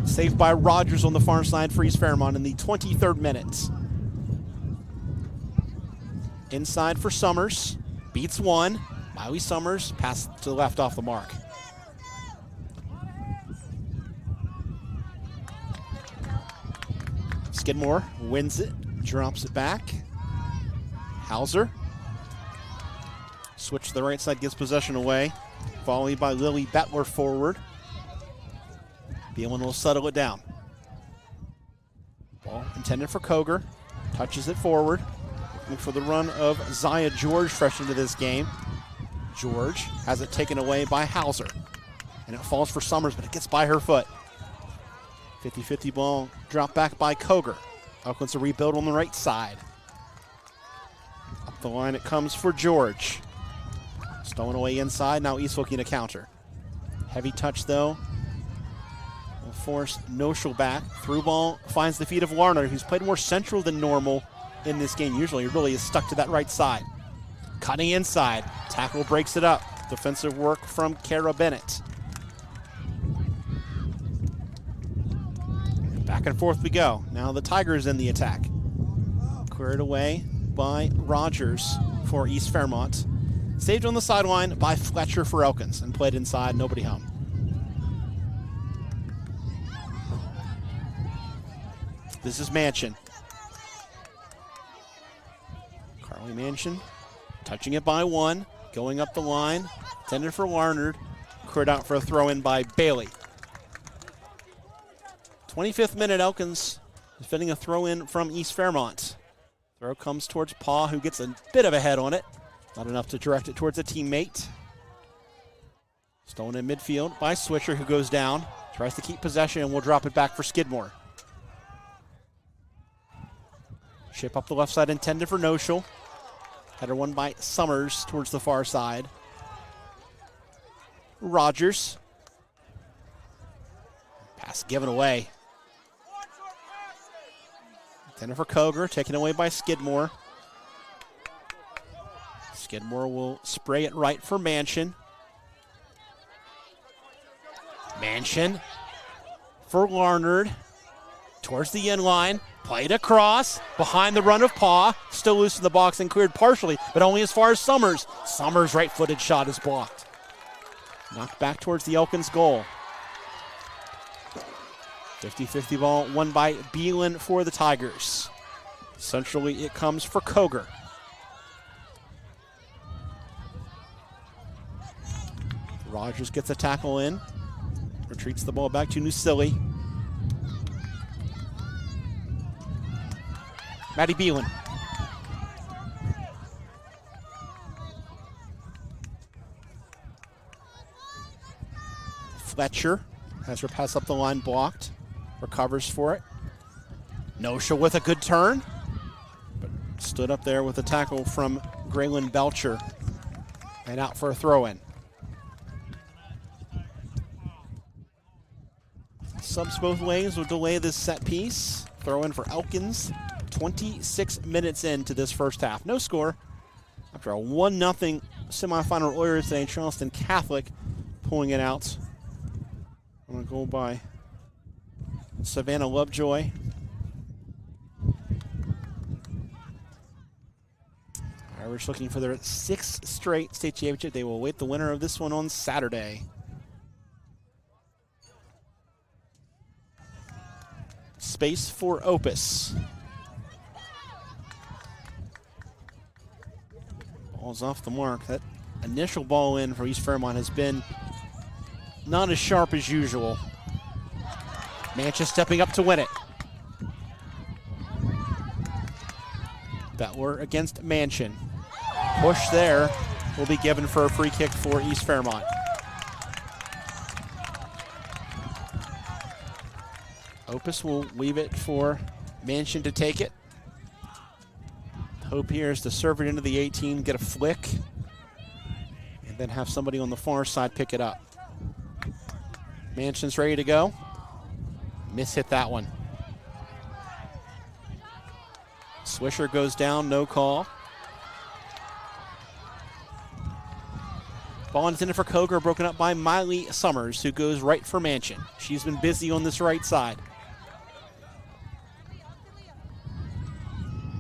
Saved by Rogers on the far side for East Fairmont in the 23rd minute. Inside for Summers. Beats one. Miley Summers pass to the left off the mark. Skidmore wins it. Drops it back. Hauser. Switch to the right side, gives possession away. Volley by Lily Bettler forward. Beelan will settle it down. Ball intended for Koger. Touches it forward. Looking for the run of Zaya George fresh into this game. George has it taken away by Hauser. And it falls for Summers, but it gets by her foot. 50-50 ball dropped back by Koger. Elkins a rebuild on the right side. Up the line it comes for George. Stolen away inside, now East looking to counter. Heavy touch though. Will force Noshel back. Through ball finds the feet of Larnard, who's played more central than normal in this game. Usually he really is stuck to that right side. Cutting inside, tackle breaks it up. Defensive work from Kara Bennett. Back and forth we go. Now the Tigers in the attack. Cleared away by Rogers for East Fairmont. Saved on the sideline by Fletcher for Elkins and played inside, nobody home. This is Mansion. Carly Mansion touching it by one, going up the line, intended for Larnard, cleared out for a throw-in by Bailey. 25th minute, Elkins defending a throw-in from East Fairmont. Throw comes towards Paw, who gets a bit of a head on it. Not enough to direct it towards a teammate. Stolen in midfield by Swisher, who goes down. Tries to keep possession and will drop it back for Skidmore. Chip up the left side intended for Noshel. Header won by Summers towards the far side. Rogers. Pass given away. Intended for Koger, taken away by Skidmore. Skidmore will spray it right for Mansion. Mansion for Larnard. Towards the end line. Played across. Behind the run of Paw. Still loose in the box and cleared partially, but only as far as Summers. Summers' right-footed shot is blocked. Knocked back towards the Elkins goal. 50-50 ball won by Beelan for the Tigers. Centrally it comes for Koger. Rogers gets a tackle in. Retreats the ball back to Nusili. Maddie Beelan. Fletcher has her pass up the line blocked. Recovers for it. Noshel with a good turn, but stood up there with a tackle from Graylin Belcher and out for a throw-in. Subs both ways will delay this set piece. Throw-in for Elkins. 26 minutes into this first half. No score after a 1-0 semifinal earlier today. Charleston Catholic pulling it out on a goal by Savannah Lovejoy. Irish looking for their 6th straight state championship. They will await the winner of this one on Saturday. Space for Opus. Ball's off the mark. That initial ball in for East Fairmont has been not as sharp as usual. Mancha stepping up to win it. Bettler against Manchin. Push there will be given for a free kick for East Fairmont. Opus will leave it for Manchin to take it. Hope here is to serve it into the 18, get a flick, and then have somebody on the far side pick it up. Manchin's ready to go. Miss-hit that one. Swisher goes down, no call. Ball intended for Koger, broken up by Miley Summers, who goes right for Manchin. She's been busy on this right side.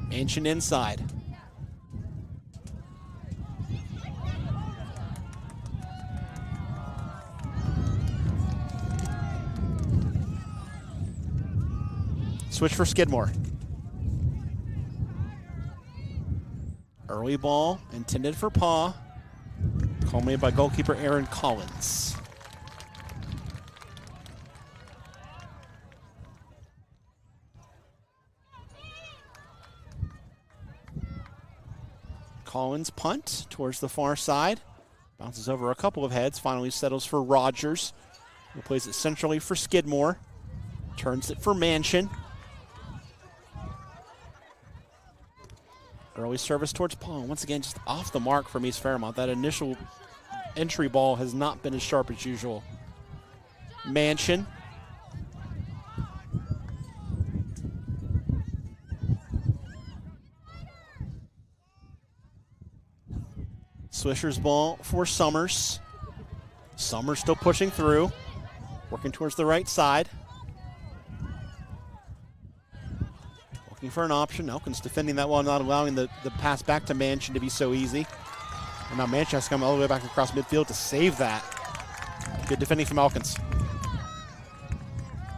Manchin inside. Switch for Skidmore. Early ball intended for Paw. Call made by goalkeeper Aaron Collins. Collins punt towards the far side. Bounces over a couple of heads. Finally settles for Rogers, who plays it centrally for Skidmore. Turns it for Manchin. Early service towards Paul. Once again, just off the mark from East Fairmont. That initial entry ball has not been as sharp as usual. Manchin. Swisher's ball for Summers. Summers still pushing through. Working towards the right side. Looking for an option. Elkins defending that well, not allowing the pass back to Manchin to be so easy. And now Manchin has to come all the way back across midfield to save that. Good defending from Elkins.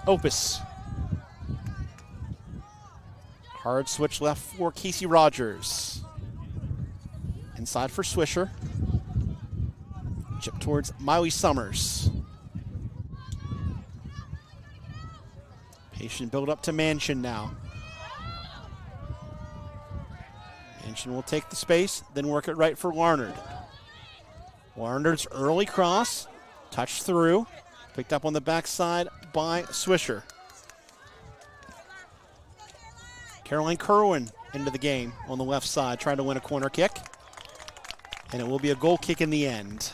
Opus. Hard switch left for Casey Rogers. Inside for Swisher. Chip towards Miley Summers. Patient build up to Manchin now. Manchin will take the space, then work it right for Larnard. Larnard's early cross, touched through, picked up on the backside by Swisher. Caroline Kerwin into the game on the left side, trying to win a corner kick. And it will be a goal kick in the end.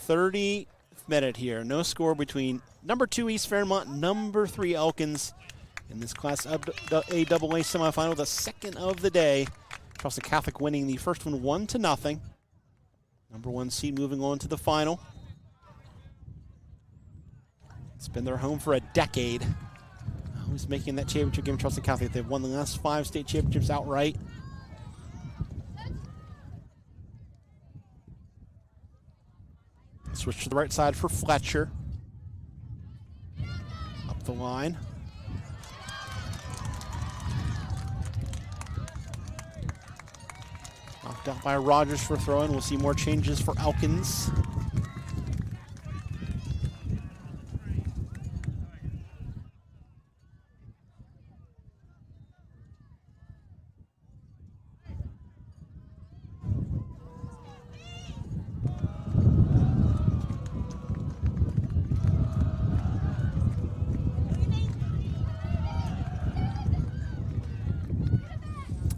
30th minute here. No score between number 2 East Fairmont, number 3 Elkins in this Class AAA semifinal, the second of the day. Charleston Catholic winning the first one 1-0. Number 1 seed moving on to the final. It's been their home for a decade. Always making that championship game. Charleston Catholic, they've won the last 5 state championships outright. Switch to the right side for Fletcher. Up the line. Knocked out by Rogers for throwing. We'll see more changes for Elkins.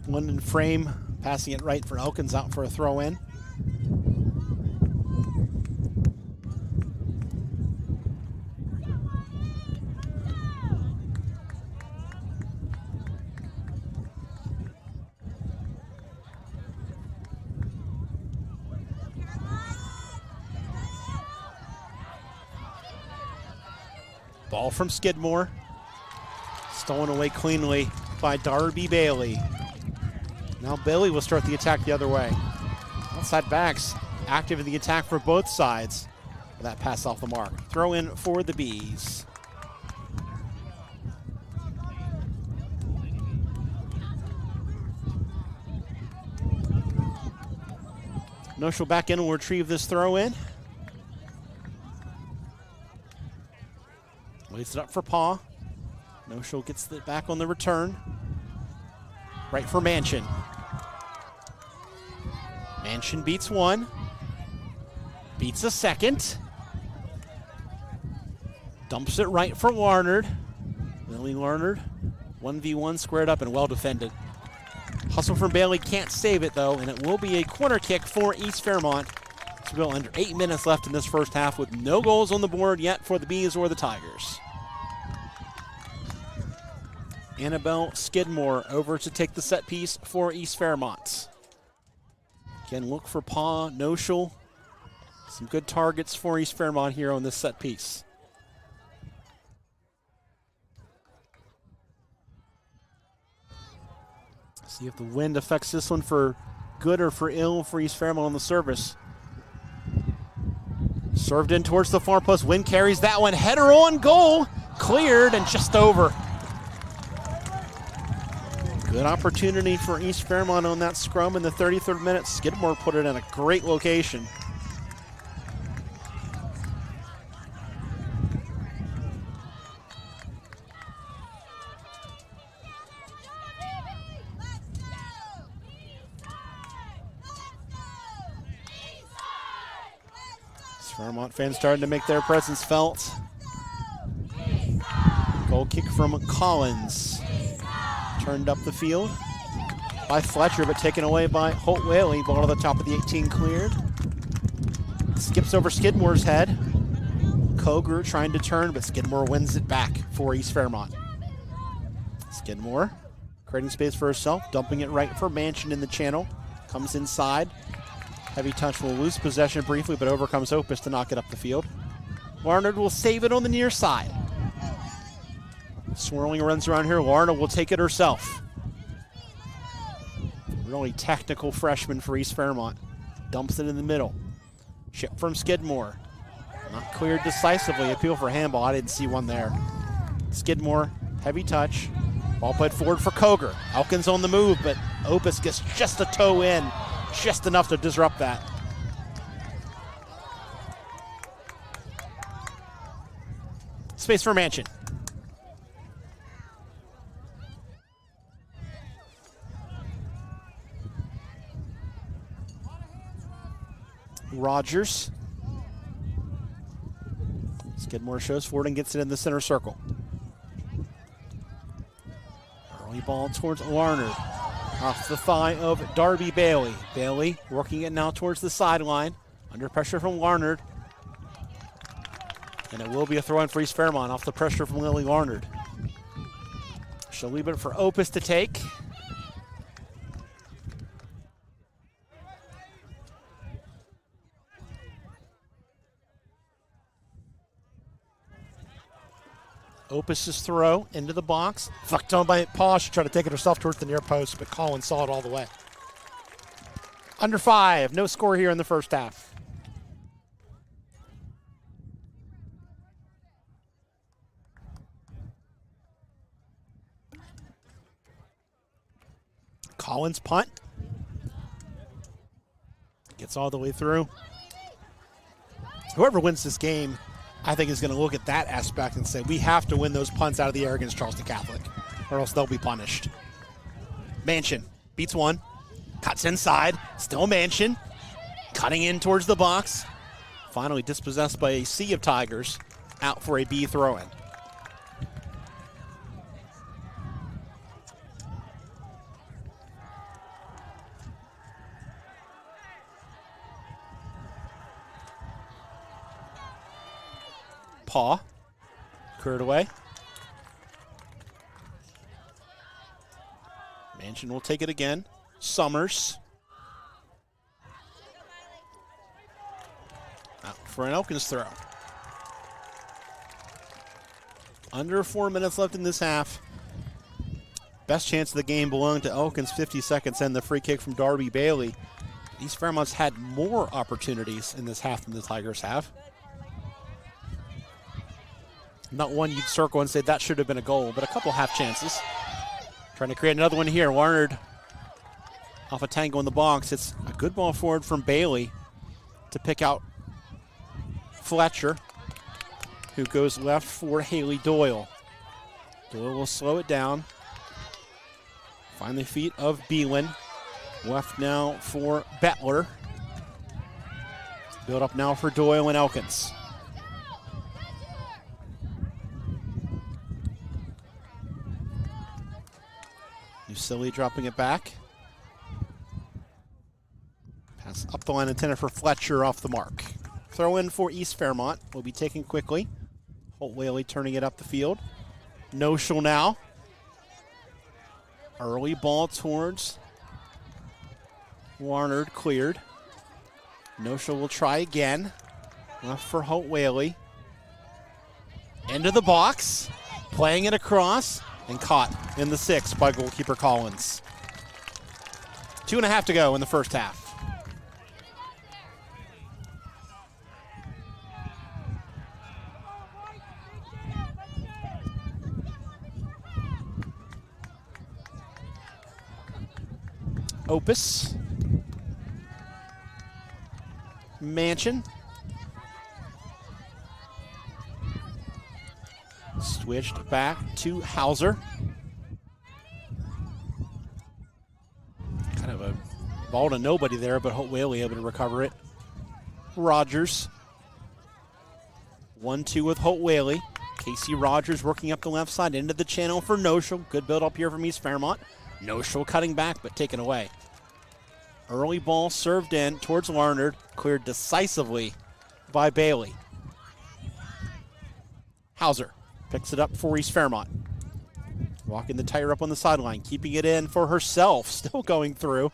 London Frame passing it right for Elkins, out for a throw in. Ball from Skidmore. Stolen away cleanly by Darby Bailey. Now Bailey will start the attack the other way. Outside backs active in the attack for both sides. That pass off the mark. Throw in for the Bees. Noshel back in and will retrieve this throw in. Lays it up for Paw. Noshel gets it back on the return. Right for Manchin. Manchin beats one. Beats a second. Dumps it right for Larnard. Lily Larnard, 1v1 squared up and well defended. Hustle from Bailey, can't save it though, and it will be a corner kick for East Fairmont. It's still under 8 minutes left in this first half with no goals on the board yet for the Bees or the Tigers. Annabelle Skidmore over to take the set piece for East Fairmont. Again, look for Paw, Noshel. Some good targets for East Fairmont here on this set piece. See if the wind affects this one for good or for ill for East Fairmont on the service. Served in towards the far post. Wind carries that one. Header on goal. Cleared and just over. Good opportunity for East Fairmont on that scrum in the 33rd minute. Skidmore put it in a great location. Fairmont fans starting to make their presence felt. Goal kick from Collins. Turned up the field by Fletcher, but taken away by Holt Whaley. Ball to the top of the 18 cleared. Skips over Skidmore's head. Koger trying to turn, but Skidmore wins it back for East Fairmont. Skidmore creating space for herself, dumping it right for Manchin in the channel. Comes inside. Heavy touch will lose possession briefly, but overcomes Opus to knock it up the field. Larnard will save it on the near side. Swirling runs around here. Larnard will take it herself. Really technical freshman for East Fairmont. Dumps it in the middle. Chip from Skidmore. Not cleared decisively. Appeal for handball. I didn't see one there. Skidmore, heavy touch. Ball played forward for Koger. Elkins on the move, but Opus gets just a toe in. Just enough to disrupt that. Space for Manchin. Rogers. Skidmore shows forward and gets it in the center circle. Early ball towards Larnard. Off the thigh of Darby Bailey. Bailey working it now towards the sideline. Under pressure from Larnard. And it will be a throw-in for East Fairmont off the pressure from Lily Larnard. She'll leave it for Opus to take. Opus's throw into the box. Flecked on by Paw. She tried to take it herself towards the near post, but Collins saw it all the way. Under 5. No score here in the first half. Collins punt. Gets all the way through. Whoever wins this game, I think is going to look at that aspect and say, we have to win those punts out of the air against Charleston Catholic, or else they'll be punished. Manchin beats one, cuts inside, still Manchin, cutting in towards the box. Finally dispossessed by a sea of Tigers, out for a B throw-in. Paw, cleared away. Manchin will take it again. Summers. Out for an Elkins throw. Under 4 minutes left in this half. Best chance of the game belonged to Elkins, 50 seconds, and the free kick from Darby Bailey. East Fairmont's had more opportunities in this half than the Tigers have. Not one you'd circle and say that should have been a goal, but a couple half chances. Trying to create another one here. Larnard off a tango in the box. It's a good ball forward from Bailey to pick out Fletcher, who goes left for Haley Doyle. Doyle will slow it down. Find the feet of Beelan. Left now for Bettler. Build up now for Doyle and Elkins. Silly dropping it back. Pass up the line intended for Fletcher, off the mark. Throw in for East Fairmont will be taken quickly. Holt Whaley turning it up the field. Noshel now. Early ball towards Larnard, cleared. Noshel will try again. Left for Holt Whaley. Into the box. Playing it across. And caught in the 6 by goalkeeper Collins. 2.5 to go in the first half. Opus. Mansion. Switched back to Hauser. Kind of a ball to nobody there, but Holt Whaley able to recover it. Rogers. 1-2 with Holt Whaley. Casey Rogers working up the left side into the channel for Noshel. Good build up here from East Fairmont. Noshel cutting back, but taken away. Early ball served in towards Larnard. Cleared decisively by Bailey. Hauser picks it up for East Fairmont. Walking the tire up on the sideline, keeping it in for herself, still going through.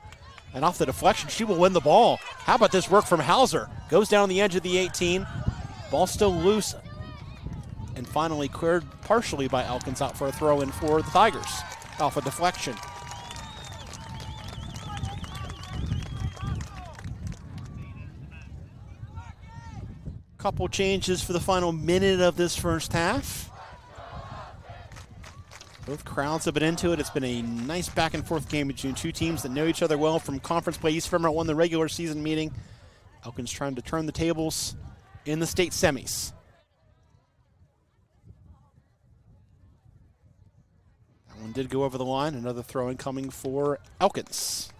And off the deflection, she will win the ball. How about this work from Hauser? Goes down the edge of the 18. Ball still loose. And finally cleared partially by Elkins out for a throw in for the Tigers. Off a deflection. Couple changes for the final minute of this first half. Both crowds have been into it. It's been a nice back and forth game between two teams that know each other well from conference play. East Fairmont won the regular season meeting. Elkins trying to turn the tables in the state semis. That one did go over the line. Another throw in coming for Elkins.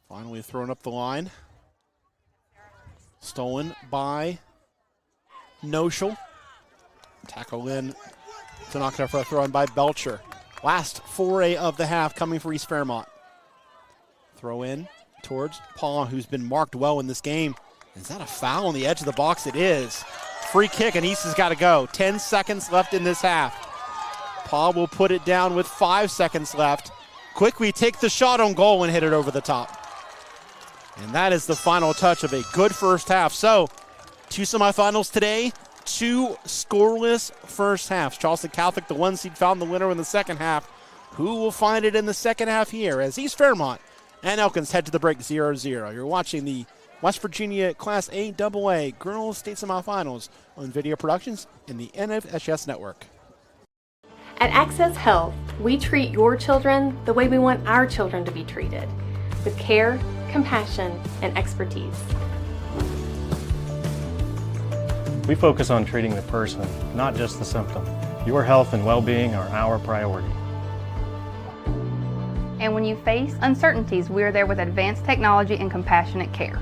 Finally thrown up the line. Stolen by Noshel. Tackle in to knock it out for a throw in by Belcher. Last foray of the half coming for East Fairmont. Throw in towards Paul, who's been marked well in this game. Is that a foul on the edge of the box? It is. Free kick, and East has got to go. 10 seconds left in this half. Paul will put it down with 5 seconds left. Quickly take the shot on goal and hit it over the top. And that is the final touch of a good first half. So, 2 semifinals today, 2 scoreless first halves. Charleston Catholic, the 1 seed, found the winner in the second half. Who will find it in the second half here as East Fairmont and Elkins head to the break 0-0. You're watching the West Virginia Class A AA Girls State Semifinals on Video Productions in the NFSS Network. At Access Health, we treat your children the way we want our children to be treated, with care, compassion, and expertise. We focus on treating the person, not just the symptom. Your health and well-being are our priority. And when you face uncertainties, we're there with advanced technology and compassionate care.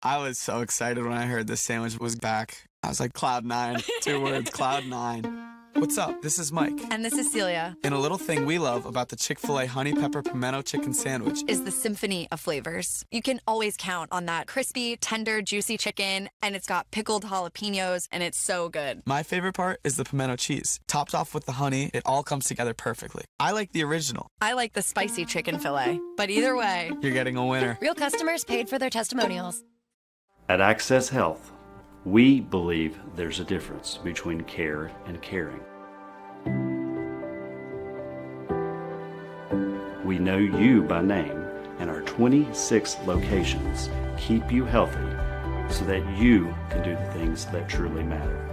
I was so excited when I heard this sandwich was back. I was like, cloud 9, 2 words, cloud 9. What's up? This is Mike. And this is Celia. And a little thing we love about the Chick-fil-A Honey Pepper Pimento Chicken Sandwich is the symphony of flavors. You can always count on that crispy, tender, juicy chicken, and it's got pickled jalapenos, and it's so good. My favorite part is the pimento cheese. Topped off with the honey, it all comes together perfectly. I like the original. I like the spicy chicken fillet, but either way, you're getting a winner. Real customers paid for their testimonials. At Access Health, we believe there's a difference between care and caring. We know you by name, and our 26 locations keep you healthy so that you can do the things that truly matter.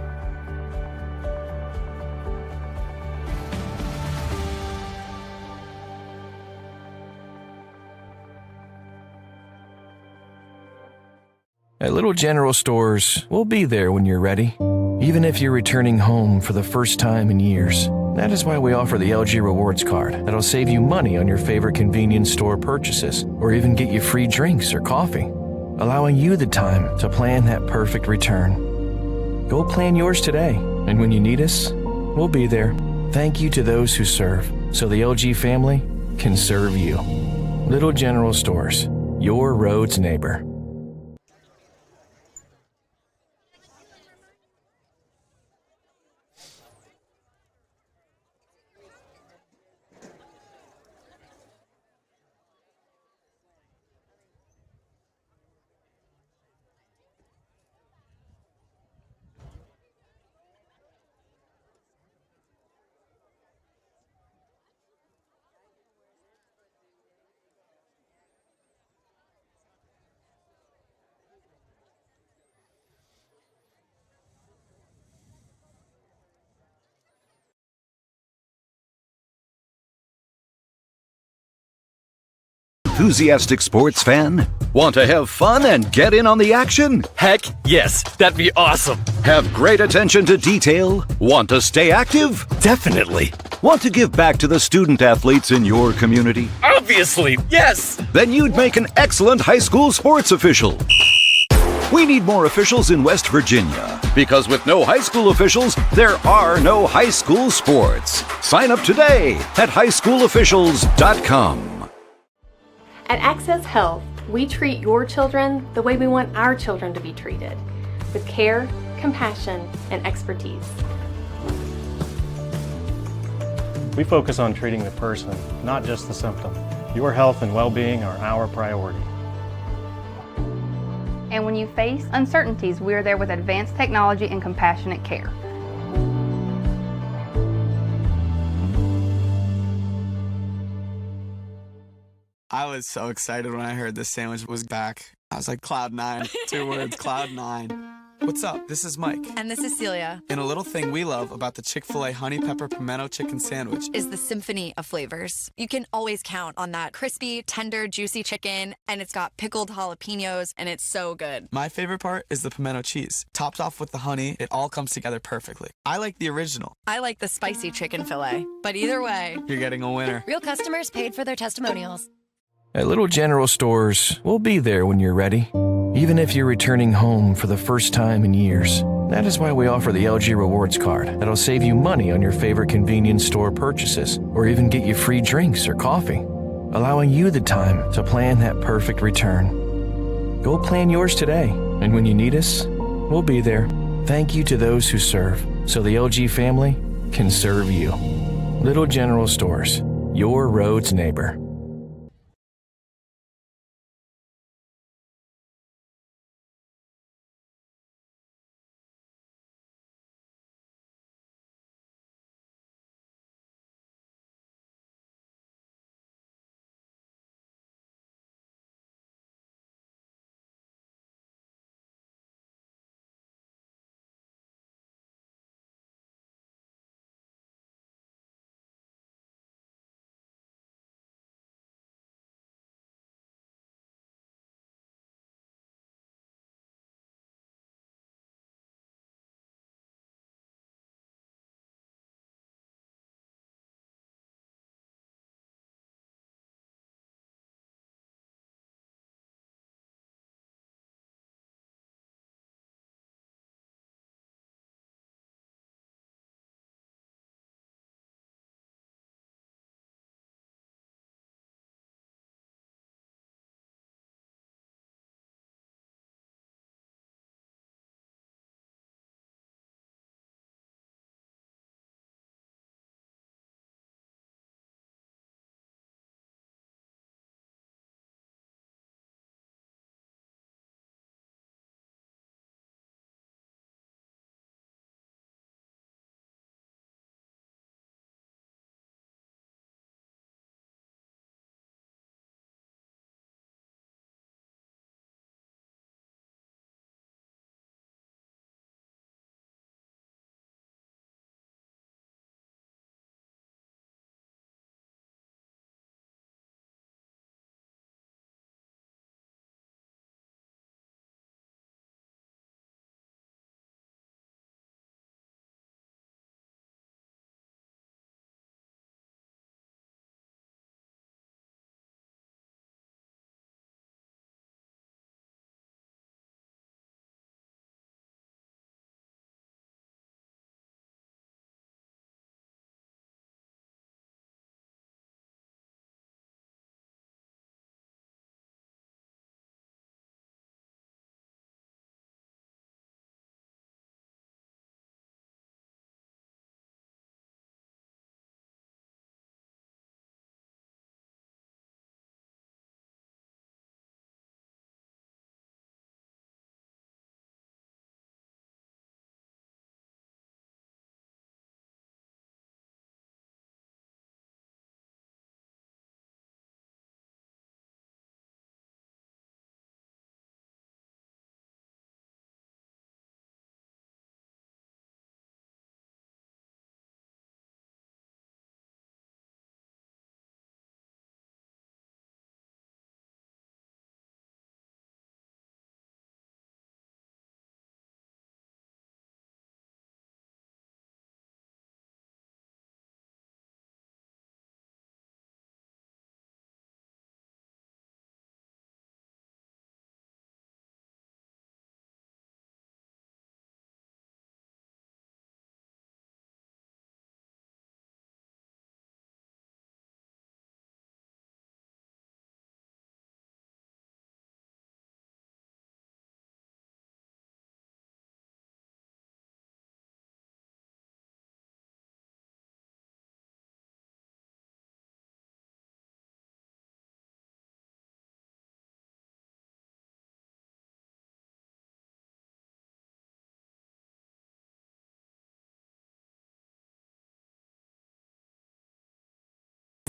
At Little General Stores, we'll be there when you're ready, even if you're returning home for the first time in years. That is why we offer the LG Rewards Card that'll save you money on your favorite convenience store purchases, or even get you free drinks or coffee, allowing you the time to plan that perfect return. Go plan yours today, and when you need us, we'll be there. Thank you to those who serve, so the LG family can serve you. Little General Stores, your road's neighbor. Enthusiastic sports fan? Want to have fun and get in on the action? Heck yes, that'd be awesome. Have great attention to detail? Want to stay active? Definitely. Want to give back to the student athletes in your community? Obviously, yes. Then you'd make an excellent high school sports official. We need more officials in West Virginia, because with no high school officials, there are no high school sports. Sign up today at highschoolofficials.com. At Access Health, we treat your children the way we want our children to be treated, with care, compassion, and expertise. We focus on treating the person, not just the symptom. Your health and well-being are our priority. And when you face uncertainties, we're there with advanced technology and compassionate care. I was so excited when I heard this sandwich was back. I was like, cloud nine. 2 words, cloud nine. What's up? This is Mike. And this is Celia. And a little thing we love about the Chick-fil-A Honey Pepper Pimento Chicken Sandwich is the symphony of flavors. You can always count on that crispy, tender, juicy chicken, and it's got pickled jalapenos, and it's so good. My favorite part is the pimento cheese. Topped off with the honey, it all comes together perfectly. I like the original. I like the spicy chicken fillet, but either way, you're getting a winner. Real customers paid for their testimonials. At Little General Stores, we'll be there when you're ready, even if you're returning home for the first time in years. That is why we offer the LG Rewards Card that'll save you money on your favorite convenience store purchases, or even get you free drinks or coffee, allowing you the time to plan that perfect return. Go plan yours today, and when you need us, we'll be there. Thank you to those who serve, so the LG family can serve you. Little General Stores, your road's neighbor.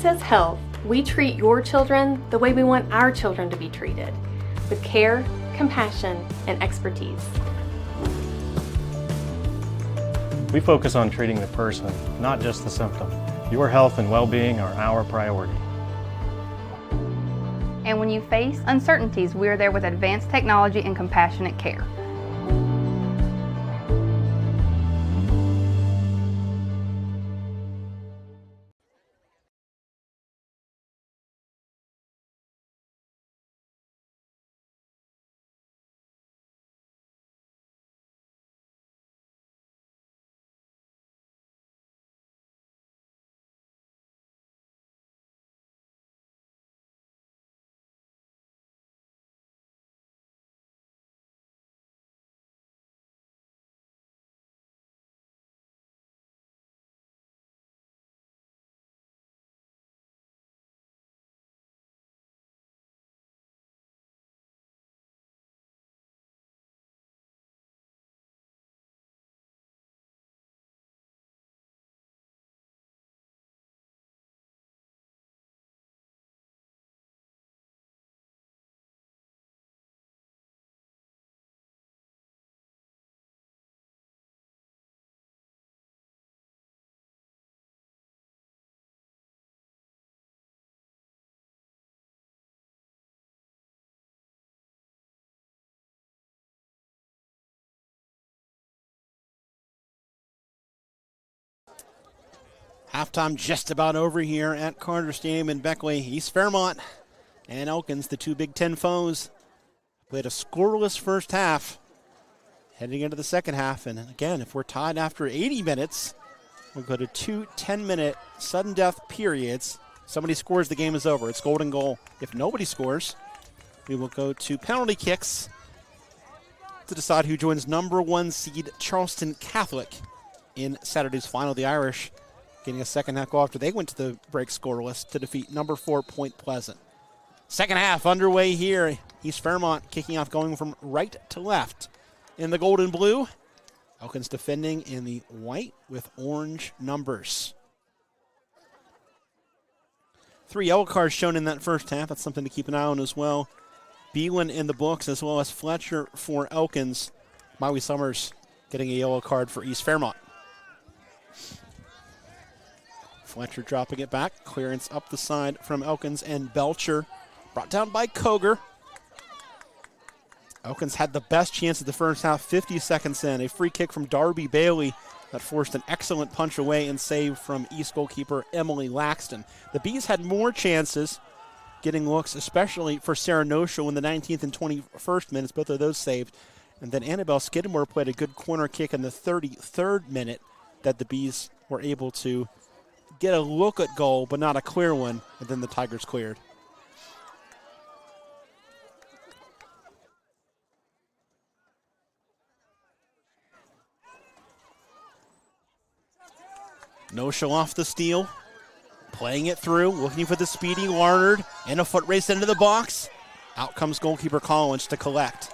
Access Health, we treat your children the way we want our children to be treated, with care, compassion, and expertise. We focus on treating the person, not just the symptom. Your health and well-being are our priority. And when you face uncertainties, we're there with advanced technology and compassionate care. Halftime just about over here at Carter Stadium in Beckley. East Fairmont and Elkins, the two Big Ten foes, played a scoreless first half. Heading into the second half, and again, if we're tied after 80 minutes, we'll go to 2 10-minute sudden death periods. Somebody scores, the game is over. It's golden goal. If nobody scores, we will go to penalty kicks to decide who joins number 1 seed Charleston Catholic in Saturday's final. The Irish getting a second half goal after they went to the break scoreless to defeat number 4 Point Pleasant. Second half underway here. East Fairmont kicking off, going from right to left in the gold and blue. Elkins defending in the white with orange numbers. 3 yellow cards shown in that first half. That's something to keep an eye on as well. Beelan in the books, as well as Fletcher for Elkins. Miley Summers getting a yellow card for East Fairmont. Fletcher dropping it back. Clearance up the side from Elkins, and Belcher brought down by Koger. Elkins had the best chance of the first half, 50 seconds in. A free kick from Darby Bailey that forced an excellent punch away and save from East goalkeeper Emily Laxton. The Bees had more chances getting looks, especially for Sarah Noshel in the 19th and 21st minutes. Both of those saved. And then Annabelle Skidmore played a good corner kick in the 33rd minute that the Bees were able to get a look at goal, but not a clear one, and then the Tigers cleared. Noshel off the steal, playing it through, looking for the speedy Larnard, and a foot race into the box. Out comes goalkeeper Collins to collect.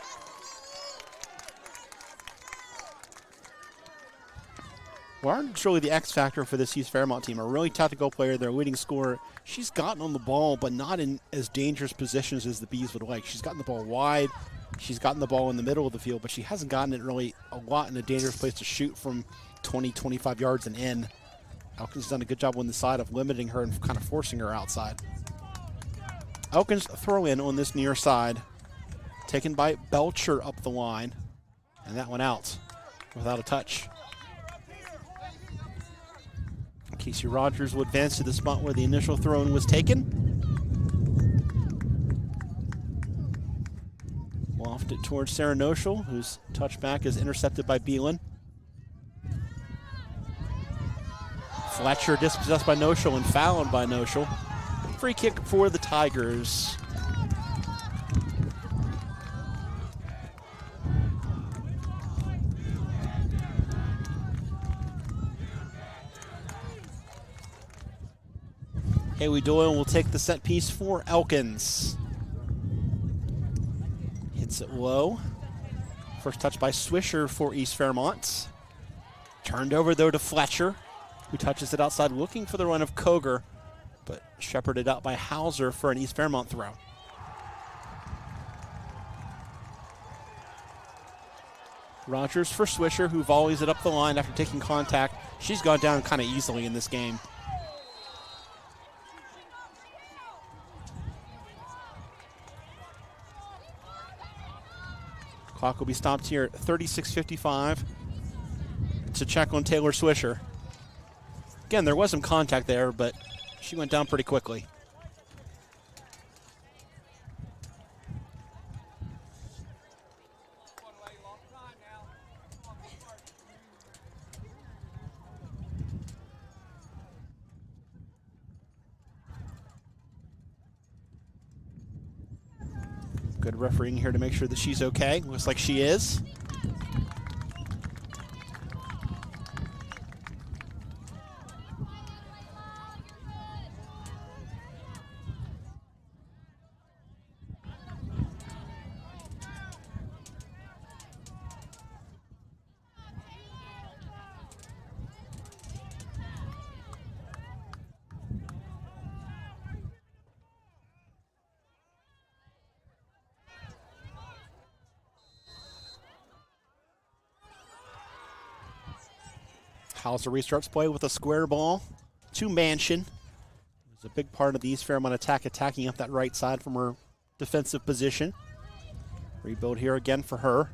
Larnard's really the X factor for this East Fairmont team. A really tactical player, their leading scorer. She's gotten on the ball, but not in as dangerous positions as the Bees would like. She's gotten the ball wide. She's gotten the ball in the middle of the field, but she hasn't gotten it really a lot in a dangerous place to shoot from 20, 25 yards and in. Elkins has done a good job on the side of limiting her and kind of forcing her outside. Elkins throw in on this near side, taken by Belcher up the line, and that one out without a touch. Casey Rogers will advance to the spot where the initial throw-in was taken. Loft it towards Sarah Noshel, whose touchback is intercepted by Beelan. Fletcher dispossessed by Noshel and fouled by Noshel. Free kick for the Tigers. Haley Doyle will take the set piece for Elkins. Hits it low. First touch by Swisher for East Fairmont. Turned over though to Fletcher, who touches it outside, looking for the run of Koger. but shepherded out by Hauser for an East Fairmont throw. Rogers for Swisher, who volleys it up the line after taking contact. She's gone down kind of easily in this game. Clock will be stopped here at 36:55 to check on Taylor Swisher. Again, there was some contact there, but she went down pretty quickly. Good refereeing here to make sure that she's okay. Looks like she is. Hauser restarts play with a square ball to Mansion. It was a big part of the East Fairmont attack, attacking up that right side from her defensive position. Rebuild here again for her.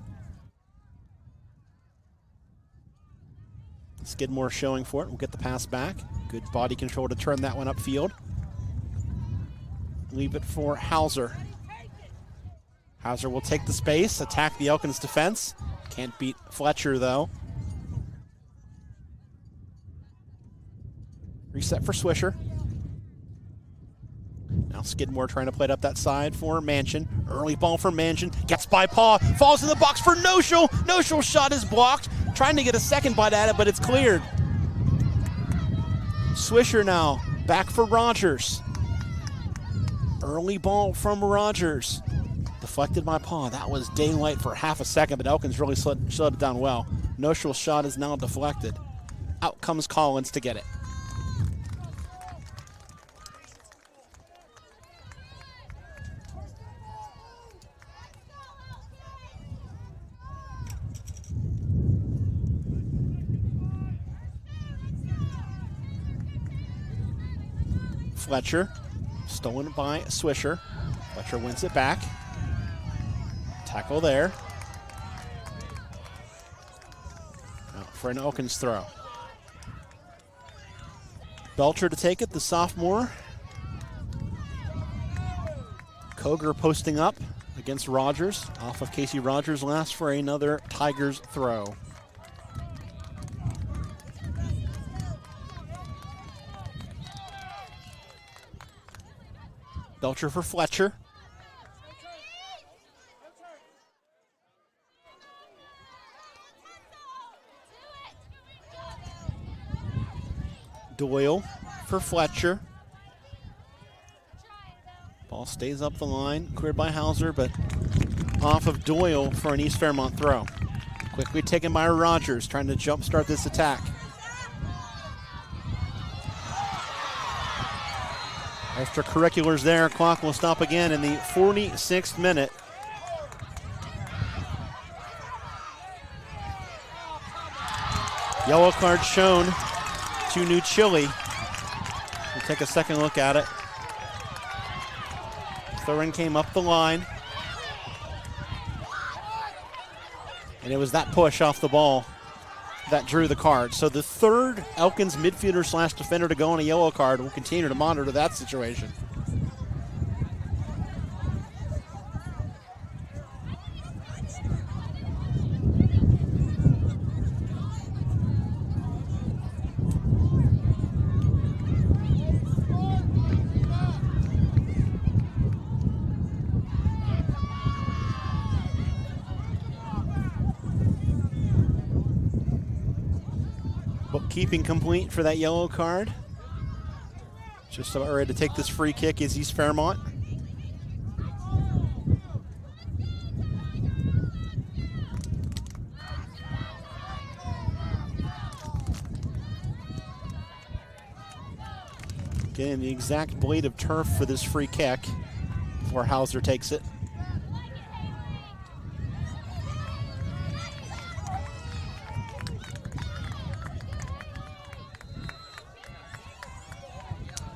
Skidmore showing for it. We'll get the pass back. Good body control to turn that one upfield. Leave it for Hauser. Hauser will take the space, attack the Elkins defense. Can't beat Fletcher though. Reset for Swisher. Now Skidmore trying to play it up that side for Mansion. Early ball for Mansion. Gets by Paw. Falls in the box for Noshel. Noshel's shot is blocked. Trying to get a second bite at it, but it's cleared. Swisher now. Back for Rogers. Early ball from Rogers. Deflected by Paw. That was daylight for half a second, but Elkins really slowed it down well. Noshel's shot is now deflected. Out comes Collins to get it. Fletcher, stolen by Swisher. Fletcher wins it back. Tackle there. Out for an Elkins throw. Belcher to take it, the sophomore. Koger posting up against Rogers. Off of Casey Rogers last for another Tigers throw. Belcher for Fletcher. Doyle for Fletcher. Ball stays up the line, cleared by Hauser, but off of Doyle for an East Fairmont throw. Quickly taken by Rogers, trying to jumpstart this attack. Extracurriculars there. Clock will stop again in the 46th minute. Yellow card shown to New Chile. We'll take a second look at it. Throw-in came up the line. And it was that push off the ball that drew the card. So the third Elkins midfielder / defender to go on a yellow card. We'll continue to monitor that situation. Bookkeeping complete for that yellow card. Just about ready to take this free kick is East Fairmont. Getting the exact blade of turf for this free kick before Hauser takes it.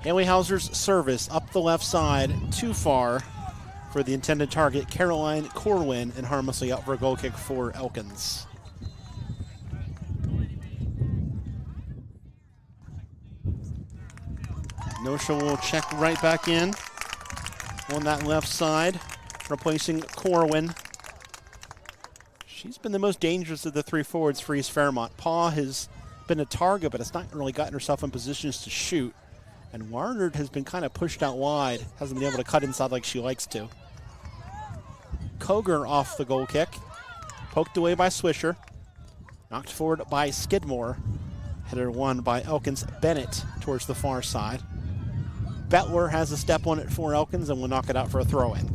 Haley Hauser's service up the left side, too far for the intended target, Caroline Corwin, and harmlessly out for a goal kick for Elkins. Nosha will check right back in on that left side, replacing Corwin. She's been the most dangerous of the three forwards for East Fairmont. Paw has been a target, but has not really gotten herself in positions to shoot. And Warner has been kind of pushed out wide, hasn't been able to cut inside like she likes to. Koger off the goal kick, poked away by Swisher, knocked forward by Skidmore. Header won by Elkins. Bennett towards the far side. Bettler has a step on it for Elkins and will knock it out for a throw-in.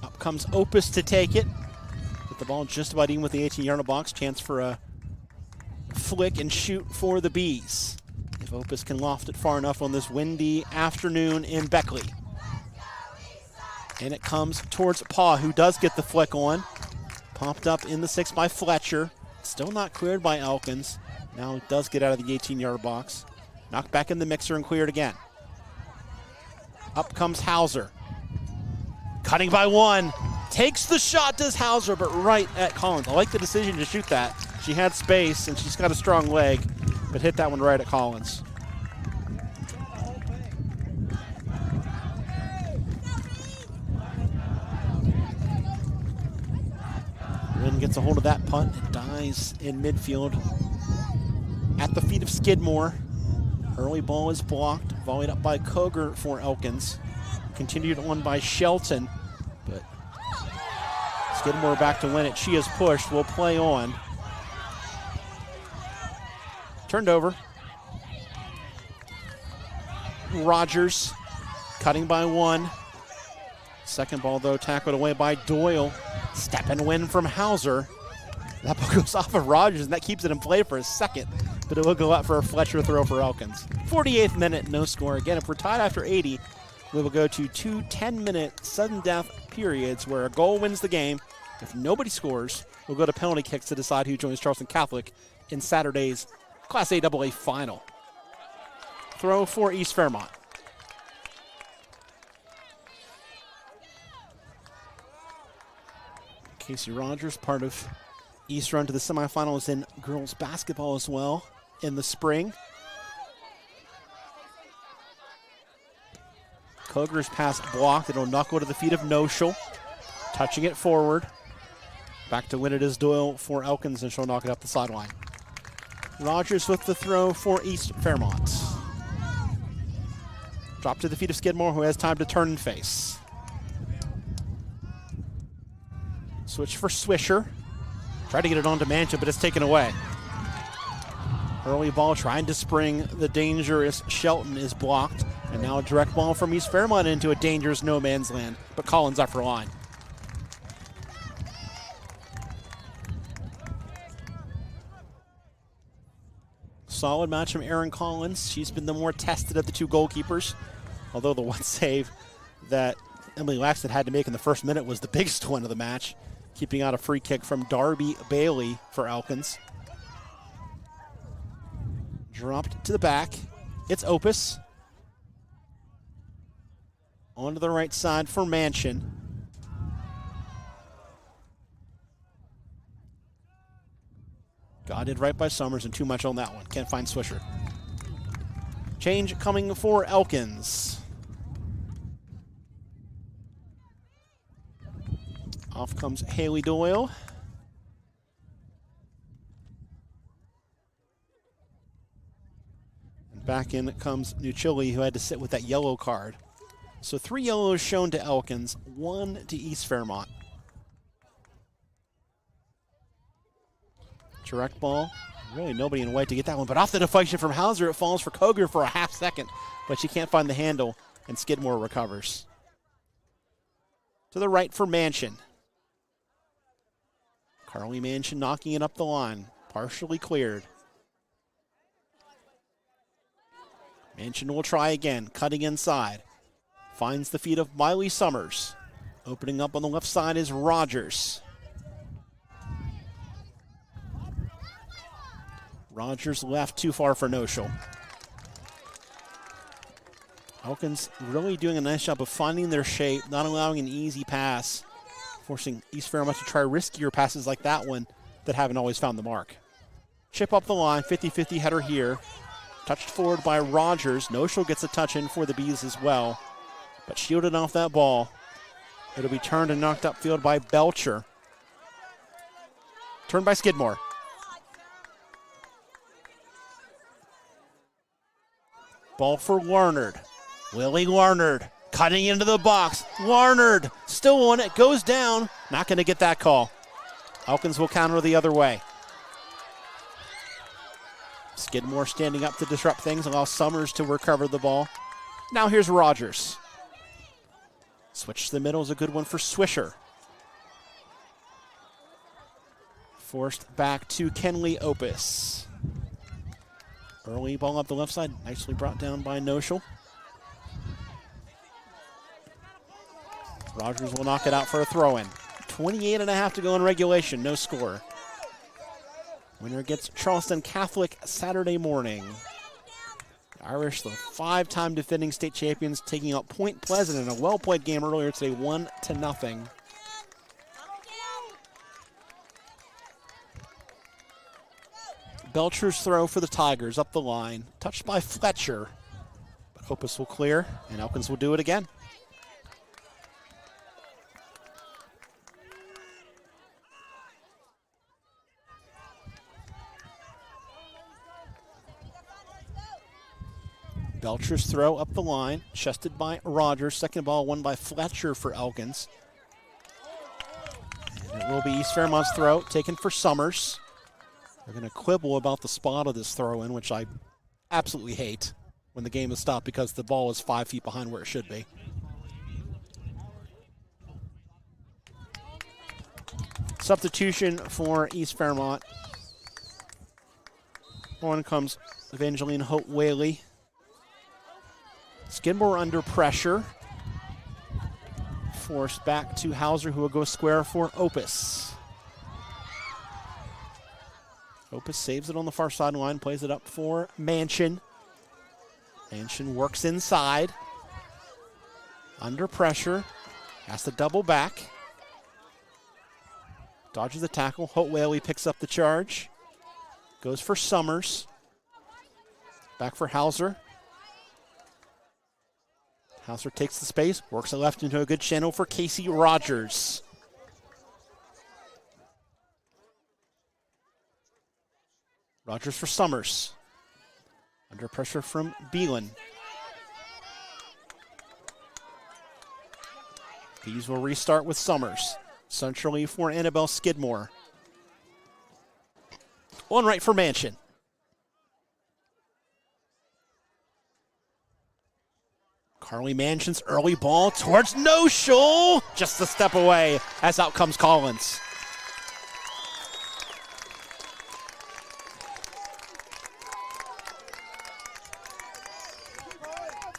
Up comes Opus to take it. With the ball just about even with the 18-yard box. Chance for a flick and shoot for the Bees. If Opus can loft it far enough on this windy afternoon in Beckley. And it comes towards Paw, who does get the flick on. Popped up in the 6 by Fletcher. Still not cleared by Elkins. Now it does get out of the 18-yard box. Knocked back in the mixer and cleared again. Up comes Hauser. Cutting by one. Takes the shot, does Hauser, but right at Collins. I like the decision to shoot that. She had space, and she's got a strong leg, but hit that one right at Collins. Lynn gets a hold of that punt and dies in midfield at the feet of Skidmore. Early ball is blocked, volleyed up by Koger for Elkins. Continued on by Shelton, but Skidmore back to win it. She is pushed, will play on. Turned over. Rogers cutting by one. Second ball, though, tackled away by Doyle. Step and win from Hauser. That ball goes off of Rogers, and that keeps it in play for a second. But it will go out for a Fletcher throw for Elkins. 48th minute, no score. Again, if we're tied after 80, we will go to 2 10-minute sudden death periods where a goal wins the game. If nobody scores, we'll go to penalty kicks to decide who joins Charleston Catholic in Saturday's Class A AA final. Throw for East Fairmont. Casey Rogers, part of East run to the semifinals in girls basketball as well in the spring. Koger's pass blocked. It'll knuckle to the feet of Noshel. Touching it forward. Back to win it is Doyle for Elkins, and she'll knock it up the sideline. Rogers with the throw for East Fairmont. Drop to the feet of Skidmore, who has time to turn and face. Switch for Swisher. Tried to get it onto Mancha, but it's taken away. Early ball trying to spring. The dangerous Shelton is blocked. And now a direct ball from East Fairmont into a dangerous no man's land. But Collins up for line. Solid match from Erin Collins. She's been the more tested of the two goalkeepers. Although the one save that Emily Laxton had to make in the first minute was the biggest one of the match. Keeping out a free kick from Darby Bailey for Elkins. Dropped to the back. It's Opus. Onto the right side for Mansion. Guided right by Summers, and too much on that one. Can't find Swisher. Change coming for Elkins. Off comes Haley Doyle. And back in comes Nuchili, who had to sit with that yellow card. So 3 yellows shown to Elkins, 1 to East Fairmont. Direct ball. Really nobody in white to get that one, but off the deflection from Hauser, it falls for Koger for a half second, but she can't find the handle, and Skidmore recovers. To the right for Mansion. Carly Mansion knocking it up the line. partially cleared. Mansion will try again, cutting inside. Finds the feet of Miley Summers. Opening up on the left side is Rogers. Rogers left, too far for Noshel. Elkins really doing a nice job of finding their shape, not allowing an easy pass, forcing East Fairmont to try riskier passes like that one that haven't always found the mark. Chip up the line, 50-50 header here. Touched forward by Rogers. Noshel gets a touch in for the Bees as well, but shielded off that ball. It'll be turned and knocked upfield by Belcher. Turned by Skidmore. Ball for Larnard. Willie Larnard cutting into the box. Larnard still on it, goes down. Not going to get that call. Elkins will counter the other way. Skidmore standing up to disrupt things, allow Summers to recover the ball. Now here's Rogers. Switch to the middle is a good one for Swisher. Forced back to Kenley Opus. Early ball up the left side, nicely brought down by Noshel. Rogers will knock it out for a throw-in. 28.5 to go in regulation, no score. Winner gets Charleston Catholic Saturday morning. The Irish, the 5-time defending state champions, taking out Point Pleasant in a well-played game earlier today, 1-0. Belcher's throw for the Tigers up the line, touched by Fletcher. But Opus will clear, and Elkins will do it again. Belcher's throw up the line, chested by Rogers. Second ball won by Fletcher for Elkins. And it will be East Fairmont's throw, taken for Summers. They're going to quibble about the spot of this throw-in, which I absolutely hate when the game is stopped because the ball is 5 feet behind where it should be. Substitution for East Fairmont. On comes Evangeline Hope-Whaley. Skidmore under pressure. Forced back to Hauser, who will go square for Opus. Opus saves it on the far sideline, plays it up for Mansion. Mansion works inside. Under pressure. Has to double back. Dodges the tackle. Hope-Whaley picks up the charge. Goes for Summers. Back for Hauser. Hauser takes the space, works it left into a good channel for Casey Rogers. Rogers for Summers. Under pressure from Beelan. Bees will restart with Summers. Centrally for Annabelle Skidmore. On right for Mansion. Carly Mansion's early ball towards Noshel. Just a step away as out comes Collins.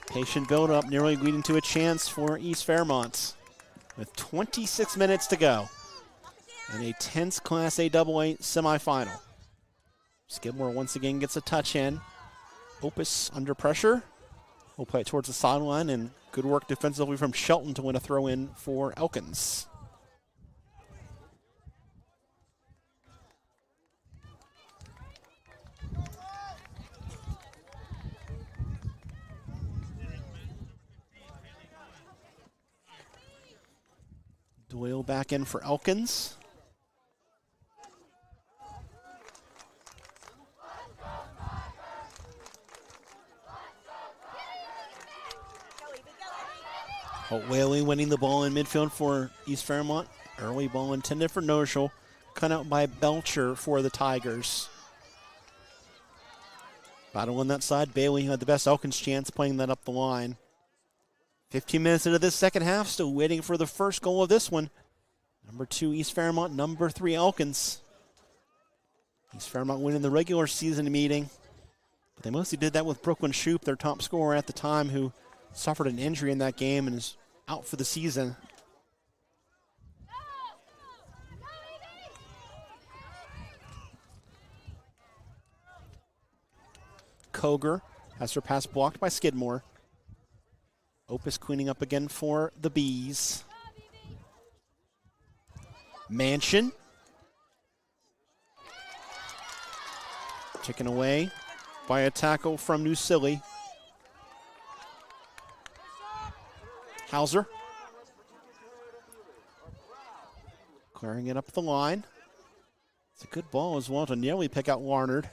Patient build-up nearly leading to a chance for East Fairmont with 26 minutes to go in a tense Class A-AA semifinal. Skidmore once again gets a touch in. Opus under pressure. We'll play it towards the sideline, and good work defensively from Shelton to win a throw-in for Elkins. Doyle back in for Elkins. Hope-Whaley winning the ball in midfield for East Fairmont. Early ball intended for Noshel. Cut out by Belcher for the Tigers. Battle on that side. Bailey had the best Elkins chance playing that up the line. 15 minutes into this second half. Still waiting for the first goal of this one. Number 2 East Fairmont. Number 3 Elkins. East Fairmont winning the regular season meeting, but they mostly did that with Brooklyn Shoup, their top scorer at the time, who suffered an injury in that game and is out for the season. Koger has her pass blocked by Skidmore. Opus cleaning up again for the Bees. Mansion. Taken away by a tackle from New Silly. Hauser. Clearing it up the line. It's a good ball as well to nearly pick out Larnard.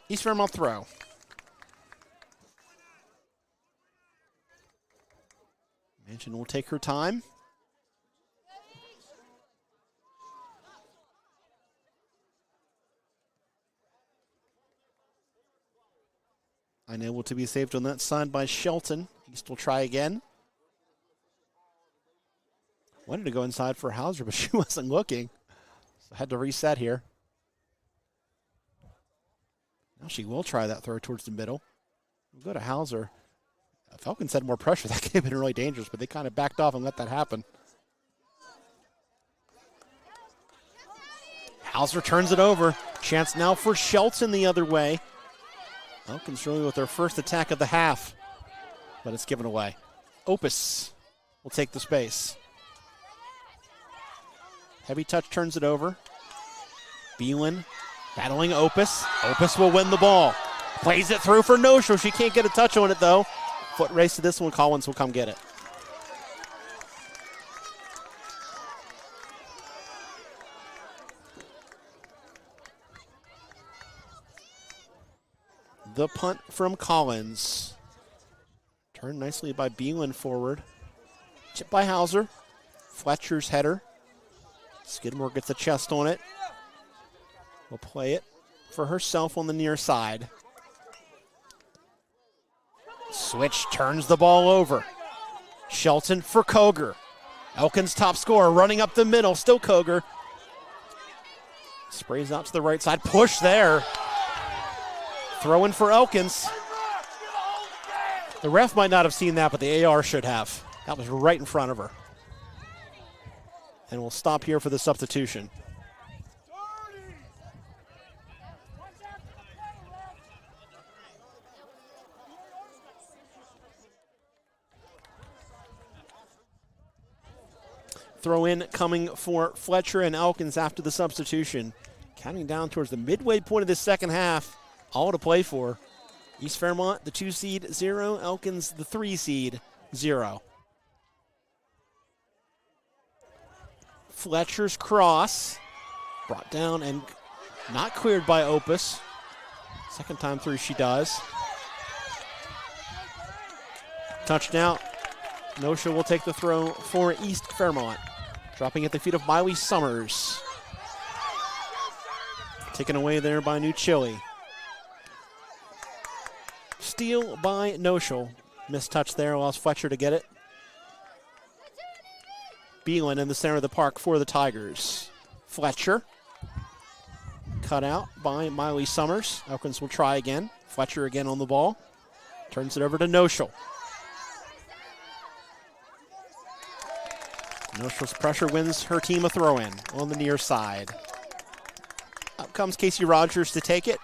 East Fairmont throw. Mansion will take her time. Unable to be saved on that side by Shelton. East will try again. Wanted to go inside for Hauser, but she wasn't looking. So had to reset here. Now she will try that throw towards the middle. We'll go to Hauser. Elkins had more pressure. That could have been really dangerous, but they kind of backed off and let that happen. Hauser turns it over. Chance now for Shelton the other way. Elkins really with their first attack of the half, but it's given away. Opus will take the space. Heavy touch turns it over. Beelan battling Opus. Opus will win the ball. Plays it through for no-show. She can't get a touch on it, though. Foot race to this one. Collins will come get it. The punt from Collins. Turned nicely by Beelan forward. Chip by Hauser. Fletcher's header. Skidmore gets a chest on it. Will play it for herself on the near side. Switch turns the ball over. Shelton for Koger. Elkins top scorer running up the middle. Still Koger. Sprays out to the right side. Push there. Throw in for Elkins. The ref might not have seen that, but the AR should have. That was right in front of her. And we'll stop here for the substitution. Throw in coming for Fletcher and Elkins after the substitution. Counting down towards the midway point of the second half. All to play for. East Fairmont, the 2 seed, 0. Elkins, the 3 seed, 0. Fletcher's cross. Brought down and not cleared by Opus. Second time through she does. Touchdown. No-show will take the throw for East Fairmont. Dropping at the feet of Miley Summers. Taken away there by New Chile. Steal by Noshel. Missed touch there, allows Fletcher to get it. Beelan in the center of the park for the Tigers. Fletcher. Cut out by Miley Summers. Elkins will try again. Fletcher again on the ball. Turns it over to Noshel. Noshel's pressure wins her team a throw-in on the near side. Up comes Casey Rogers to take it.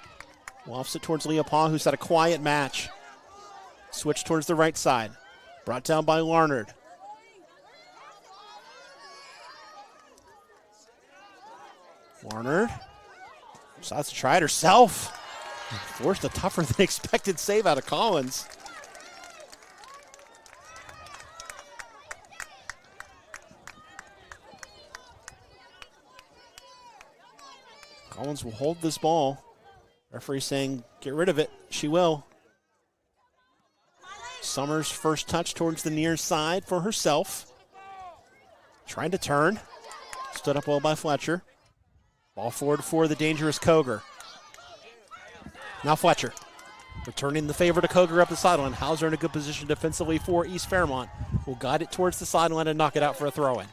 Lofts it towards Leah Paw, who's had a quiet match. Switch towards the right side. Brought down by Larnard. Larnard decides to try it herself. Forced a tougher than expected save out of Collins. Collins will hold this ball. Referee saying, get rid of it. She will. Summers' first touch towards the near side for herself. Trying to turn. Stood up well by Fletcher. Ball forward for the dangerous Koger. Now Fletcher. Returning the favor to Koger up the sideline. Hauser in a good position defensively for East Fairmont. Will guide it towards the sideline and knock it out for a throw-in.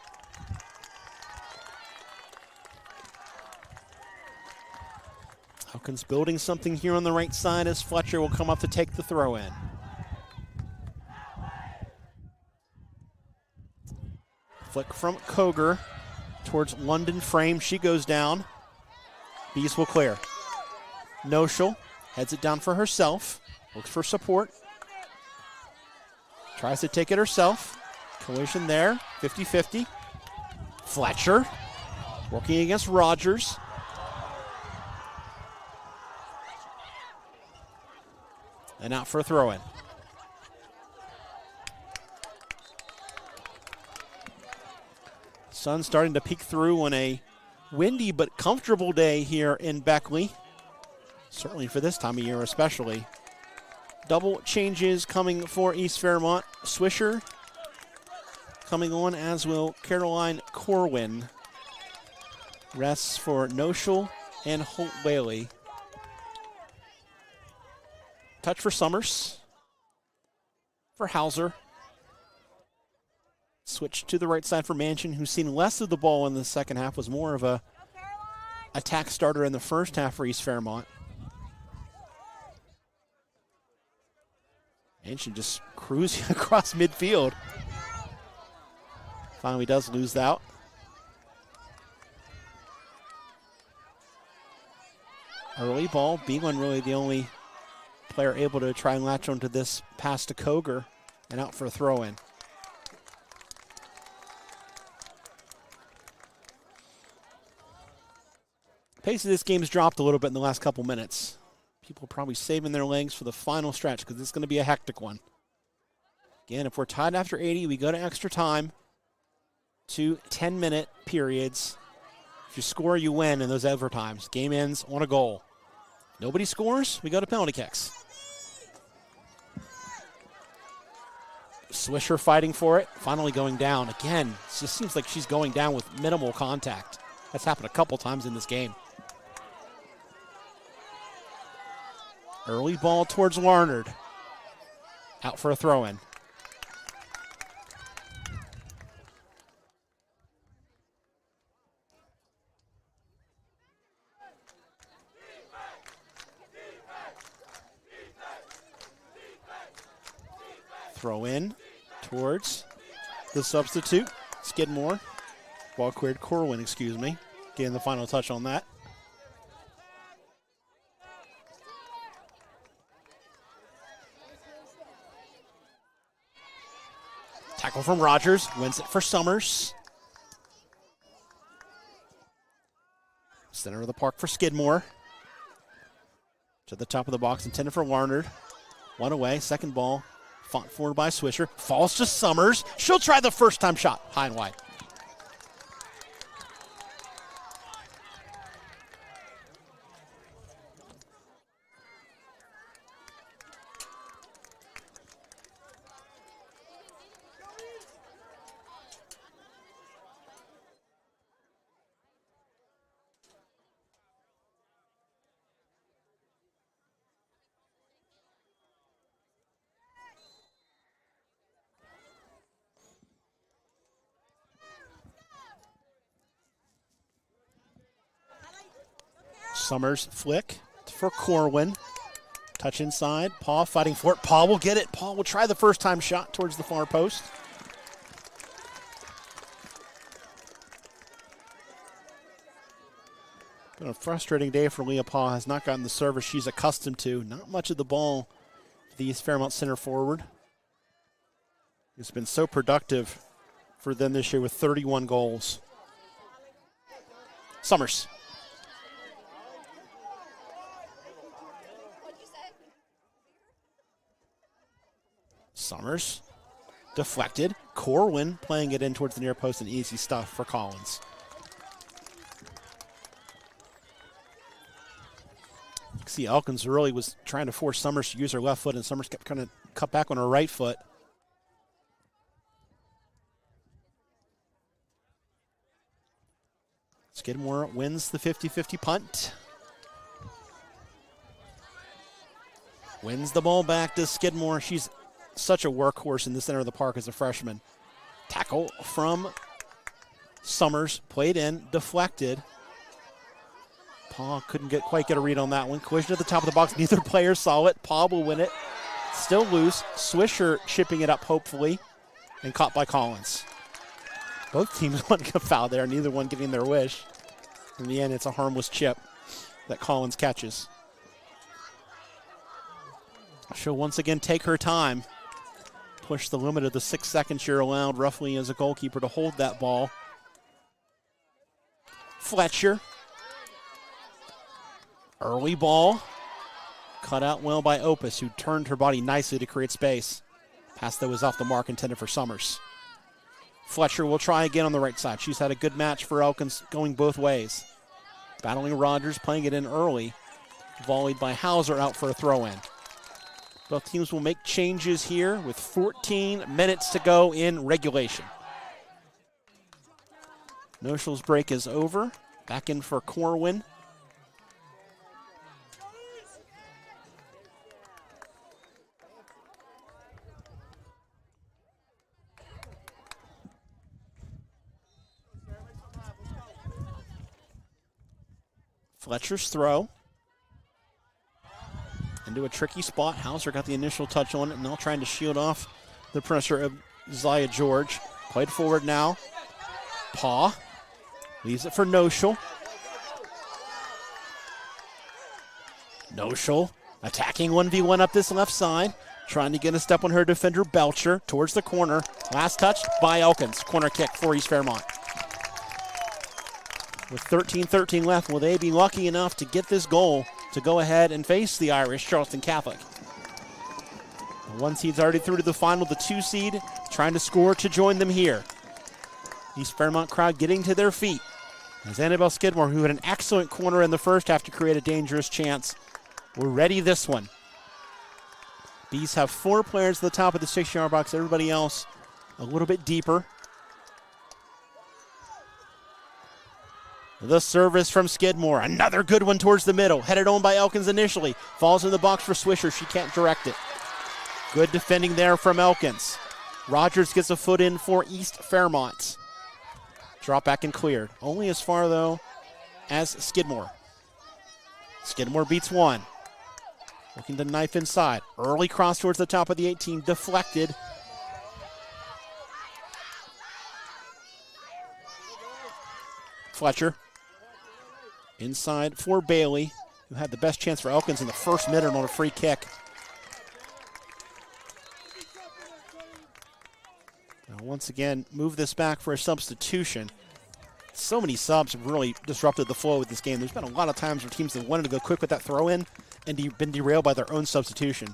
Elkins building something here on the right side as Fletcher will come up to take the throw in. Flick from Koger towards London Frame. She goes down. Bees will clear. Noshel heads it down for herself. Looks for support. Tries to take it herself. Collision there, 50-50. Fletcher working against Rogers. And out for a throw-in. Sun starting to peek through on a windy but comfortable day here in Beckley. Certainly for this time of year especially. Double changes coming for East Fairmont. Swisher coming on, as will Caroline Corwin. Rests for Noshel and Holt Whaley. Touch for Summers. For Hauser. Switch to the right side for Manchin, who's seen less of the ball in the second half, was more of a attack starter in the first half for East Fairmont. Manchin just cruising across midfield. Finally does lose out. Early ball, Beelan really the only player able to try and latch onto this pass to Koger and out for a throw-in. Pace of this game's dropped a little bit in the last couple minutes. People probably saving their legs for the final stretch because it's going to be a hectic one. Again, if we're tied after 80, we go to extra time. 2 10-minute periods. If you score, you win in those overtimes. Game ends on a goal. Nobody scores, we go to penalty kicks. Swisher fighting for it, finally going down. Again, it just seems like she's going down with minimal contact. That's happened a couple times in this game. Early ball towards Larnard. Out for a throw-in. Throw in towards the substitute, Skidmore. Ball cleared, Corwin, excuse me. Getting the final touch on that. Tackle from Rogers, wins it for Summers. Center of the park for Skidmore. To the top of the box, intended for Larnard. One away, second ball. Fought forward by Swisher. Falls to Summers. She'll try the first time shot. High and wide. Summers flick for Corwin. Touch inside. Paul fighting for it. Paul will get it. Paul will try the first time shot towards the far post. Been a frustrating day for Leah Paul. Has not gotten the service she's accustomed to. Not much of the ball for the East Fairmont center forward. It's been so productive for them this year with 31 goals. Summers. Summers deflected. Corwin playing it in towards the near post, and easy stuff for Collins. You can see Elkins really was trying to force Summers to use her left foot, and Summers kept kind of cut back on her right foot. Skidmore wins the 50-50 punt. Wins the ball back to Skidmore. She's such a workhorse in the center of the park as a freshman. Tackle from Summers, played in, deflected. Paul couldn't quite get a read on that one. Collision at the top of the box. Neither player saw it. Paul will win it. Still loose. Swisher chipping it up, hopefully, and caught by Collins. Both teams want to foul there, neither one getting their wish. In the end, it's a harmless chip that Collins catches. She'll once again take her time. Push the limit of the 6 seconds you're allowed roughly as a goalkeeper to hold that ball. Fletcher. Early ball. Cut out well by Opus, who turned her body nicely to create space. Pass that was off the mark, intended for Summers. Fletcher will try again on the right side. She's had a good match for Elkins going both ways. Battling Rogers, playing it in early. Volleyed by Hauser, out for a throw-in. Both teams will make changes here with 14 minutes to go in regulation. Notional's break is over. Back in for Corwin. Fletcher's throw. Into a tricky spot. Hauser got the initial touch on it, now trying to shield off the pressure of Zaya George. Played forward now. Paw. Leaves it for Noshel. Noshel attacking 1v1 up this left side. Trying to get a step on her defender, Belcher, towards the corner. Last touch by Elkins. Corner kick for East Fairmont. With 13-13 left, will they be lucky enough to get this goal to go ahead and face the Irish Charleston Catholic? The 1 seed's already through to the final. The 2 seed trying to score to join them here. East Fairmont crowd getting to their feet. As Annabelle Skidmore, who had an excellent corner in the first half to create a dangerous chance, will ready this one. Bees have 4 players at the top of the 6-yard box. Everybody else a little bit deeper. The service from Skidmore. Another good one towards the middle. Headed on by Elkins initially. Falls in the box for Swisher. She can't direct it. Good defending there from Elkins. Rogers gets a foot in for East Fairmont. Drop back and cleared. Only as far, though, as Skidmore. Skidmore beats one. Looking to knife inside. Early cross towards the top of the 18. Deflected. Fletcher. Inside for Bailey, who had the best chance for Elkins in the first minute on a free kick. Now once again, move this back for a substitution. So many subs have really disrupted the flow of this game. There's been a lot of times where teams have wanted to go quick with that throw-in and been derailed by their own substitution.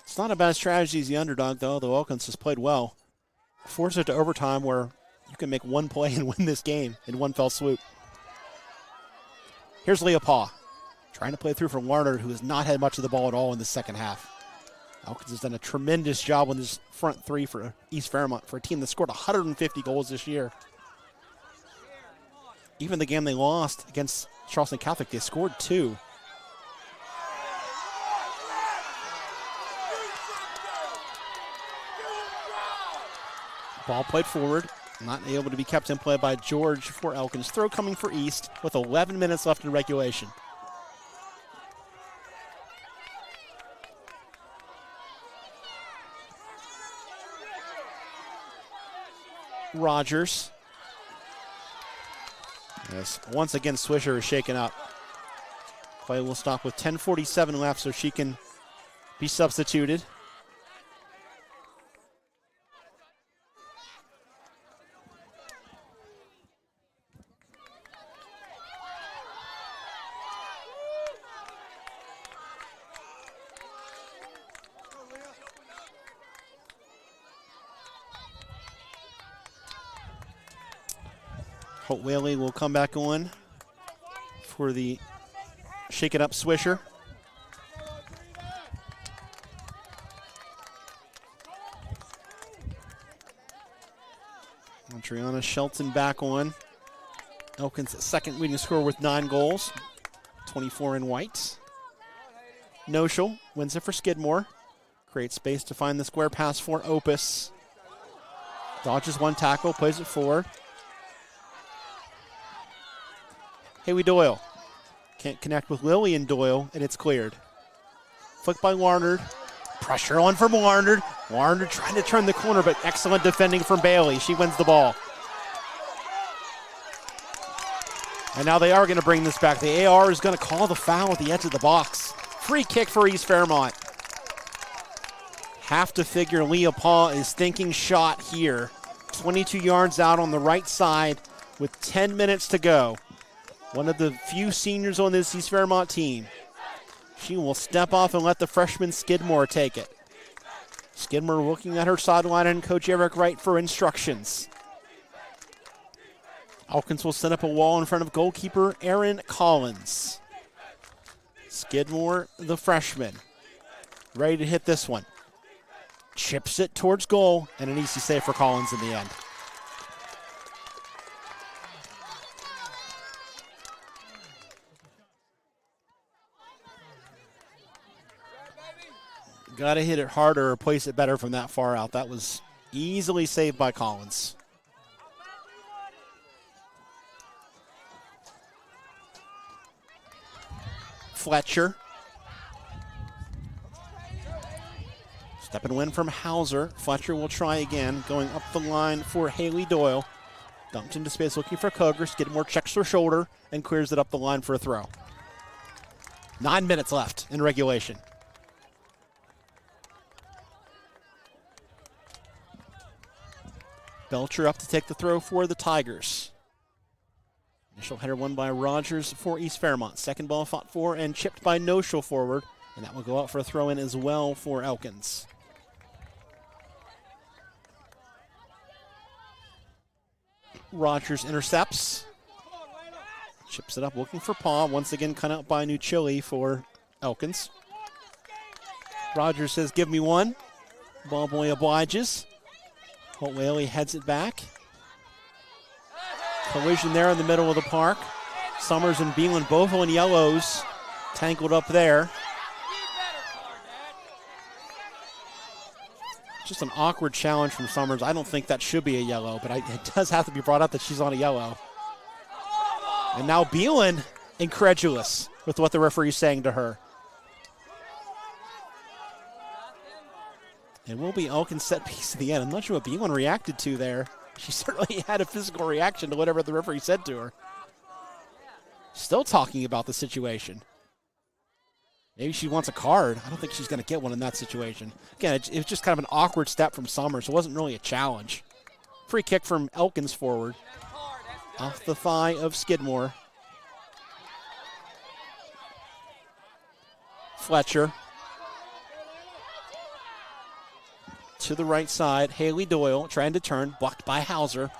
It's not a bad strategy as the underdog, though Elkins has played well. Force it to overtime where you can make one play and win this game in one fell swoop. Here's Leah Paw, trying to play through from Warner, who has not had much of the ball at all in the second half. Elkins has done a tremendous job on this front three for East Fairmont, for a team that scored 150 goals this year. Even the game they lost against Charleston Catholic, they scored 2. Ball played forward, not able to be kept in play by George for Elkins. Throw coming for East with 11 minutes left in regulation. Rogers. Yes, once again Swisher is shaken up. Play will stop with 10:47 left so she can be substituted. Holt Whaley will come back on for the shake it up Swisher. Triana Shelton back on. Elkins' second leading scorer with 9 goals, 24 in white. Noshel wins it for Skidmore. Creates space to find the square pass for Opus. Dodges one tackle, plays it forward. Haley Doyle can't connect with Lillian Doyle, and it's cleared. Flick by Larnard. Pressure on from Larnard. Larnard trying to turn the corner, but excellent defending from Bailey. She wins the ball. And now they are going to bring this back. The AR is going to call the foul at the edge of the box. Free kick for East Fairmont. Have to figure Leah Paul is thinking shot here. 22 yards out on the right side with 10 minutes to go. One of the few seniors on this East Fairmont team. She will step off and let the freshman Skidmore take it. Skidmore looking at her sideline and Coach Eric Wright for instructions. Elkins will set up a wall in front of goalkeeper Aaron Collins. Skidmore, the freshman, ready to hit this one. Chips it towards goal, and an easy save for Collins in the end. Got to hit it harder or place it better from that far out. That was easily saved by Collins. Fletcher. Step and win from Hauser. Fletcher will try again, going up the line for Haley Doyle. Dumped into space looking for Koger. Skidmore checks her shoulder and clears it up the line for a throw. 9 minutes left in regulation. Belcher up to take the throw for the Tigers. Initial header won by Rogers for East Fairmont. Second ball fought for and chipped by Noshel forward. And that will go out for a throw-in as well for Elkins. Rogers intercepts. Chips it up looking for Paw. Once again cut out by New Chile for Elkins. Rogers says, give me one. Ball boy obliges. Holt Whaley heads it back. Collision there in the middle of the park. Summers and Beelan both on yellows. Tangled up there. Just an awkward challenge from Summers. I don't think that should be a yellow, but it does have to be brought up that she's on a yellow. And now Beelan incredulous with what the referee's saying to her. It will be Elkins set piece at the end. I'm not sure what Beelan reacted to there. She certainly had a physical reaction to whatever the referee said to her. Still talking about the situation. Maybe she wants a card. I don't think she's going to get one in that situation. Again, it was just kind of an awkward step from Summers. It wasn't really a challenge. Free kick from Elkins forward. Off the thigh of Skidmore. Fletcher. To the right side, Haley Doyle trying to turn, blocked by Hauser.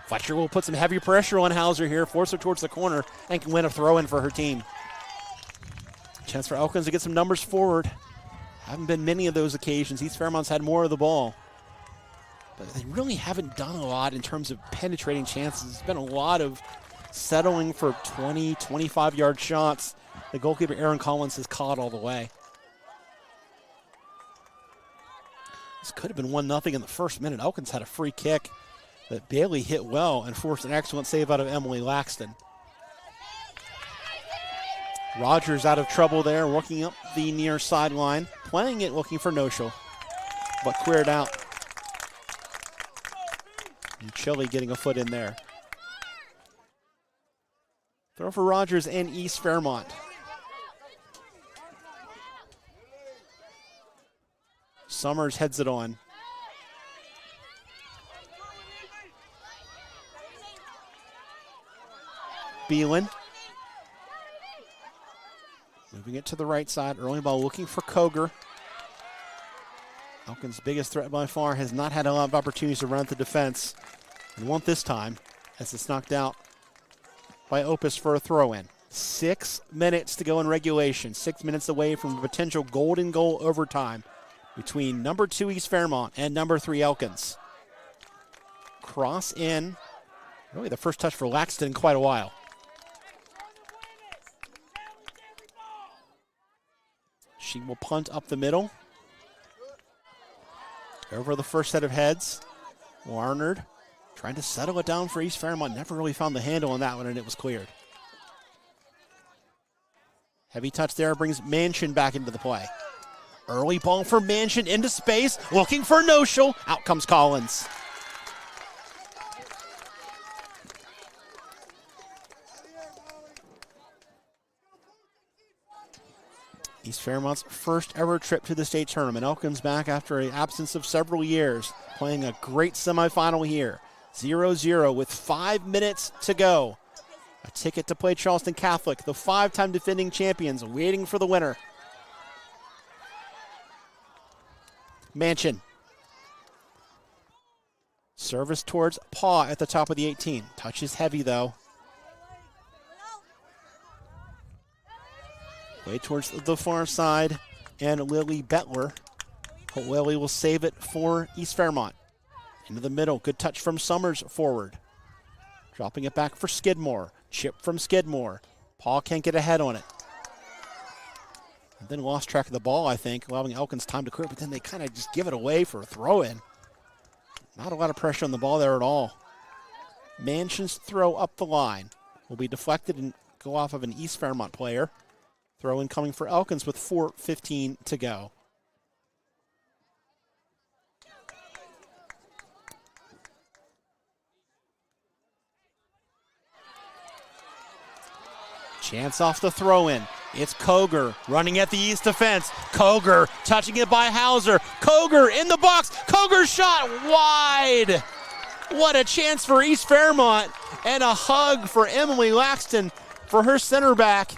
Fletcher will put some heavy pressure on Hauser here, force her towards the corner, and can win a throw-in for her team. Chance for Elkins to get some numbers forward. Haven't been many of those occasions. East Fairmont's had more of the ball. But they really haven't done a lot in terms of penetrating chances. It's been a lot of settling for 20, 25-yard shots. The goalkeeper, Aaron Collins, has caught all the way. This could have been 1-0 in the first minute. Elkins had a free kick that Bailey hit well and forced an excellent save out of Emily Laxton. Rogers out of trouble there, working up the near sideline, playing it, looking for Noshel, but cleared out. And Chile getting a foot in there. Throw for Rogers and East Fairmont. Summers heads it on. Beelan. Moving it to the right side. Early ball looking for Koger. Elkins' biggest threat by far has not had a lot of opportunities to run at the defense. And won't this time as it's knocked out by Opus for a throw-in. 6 minutes to go in regulation. 6 minutes away from a potential golden goal overtime between number 2 East Fairmont and number 3 Elkins. Cross in. Really the first touch for Laxton in quite a while. She will punt up the middle. Over the first set of heads. Larnard trying to settle it down for East Fairmont. Never really found the handle on that one, and it was cleared. Heavy touch there brings Mansion back into the play. Early ball for Mansion into space, looking for Noshel. Out comes Collins. East Fairmont's first ever trip to the state tournament. Elkins back after an absence of several years, playing a great semifinal here. 0-0 with 5 minutes to go. A ticket to play Charleston Catholic, the 5-time defending champions, waiting for the winner. Mansion. Service towards Paw at the top of the 18. Touch is heavy though. Way towards the far side, and Lily Bettler. Lily will save it for East Fairmont. Into the middle, good touch from Summers forward. Dropping it back for Skidmore. Chip from Skidmore. Paul can't get ahead on it. And then lost track of the ball, I think, allowing Elkins time to clear, but then they kind of just give it away for a throw-in. Not a lot of pressure on the ball there at all. Mansion's throw up the line will be deflected and go off of an East Fairmont player. Throw in coming for Elkins with 4:15 to go. Chance off the throw in. It's Koger running at the East defense. Koger touching it by Hauser. Koger in the box. Koger's shot wide. What a chance for East Fairmont, and a hug for Emily Laxton for her center back.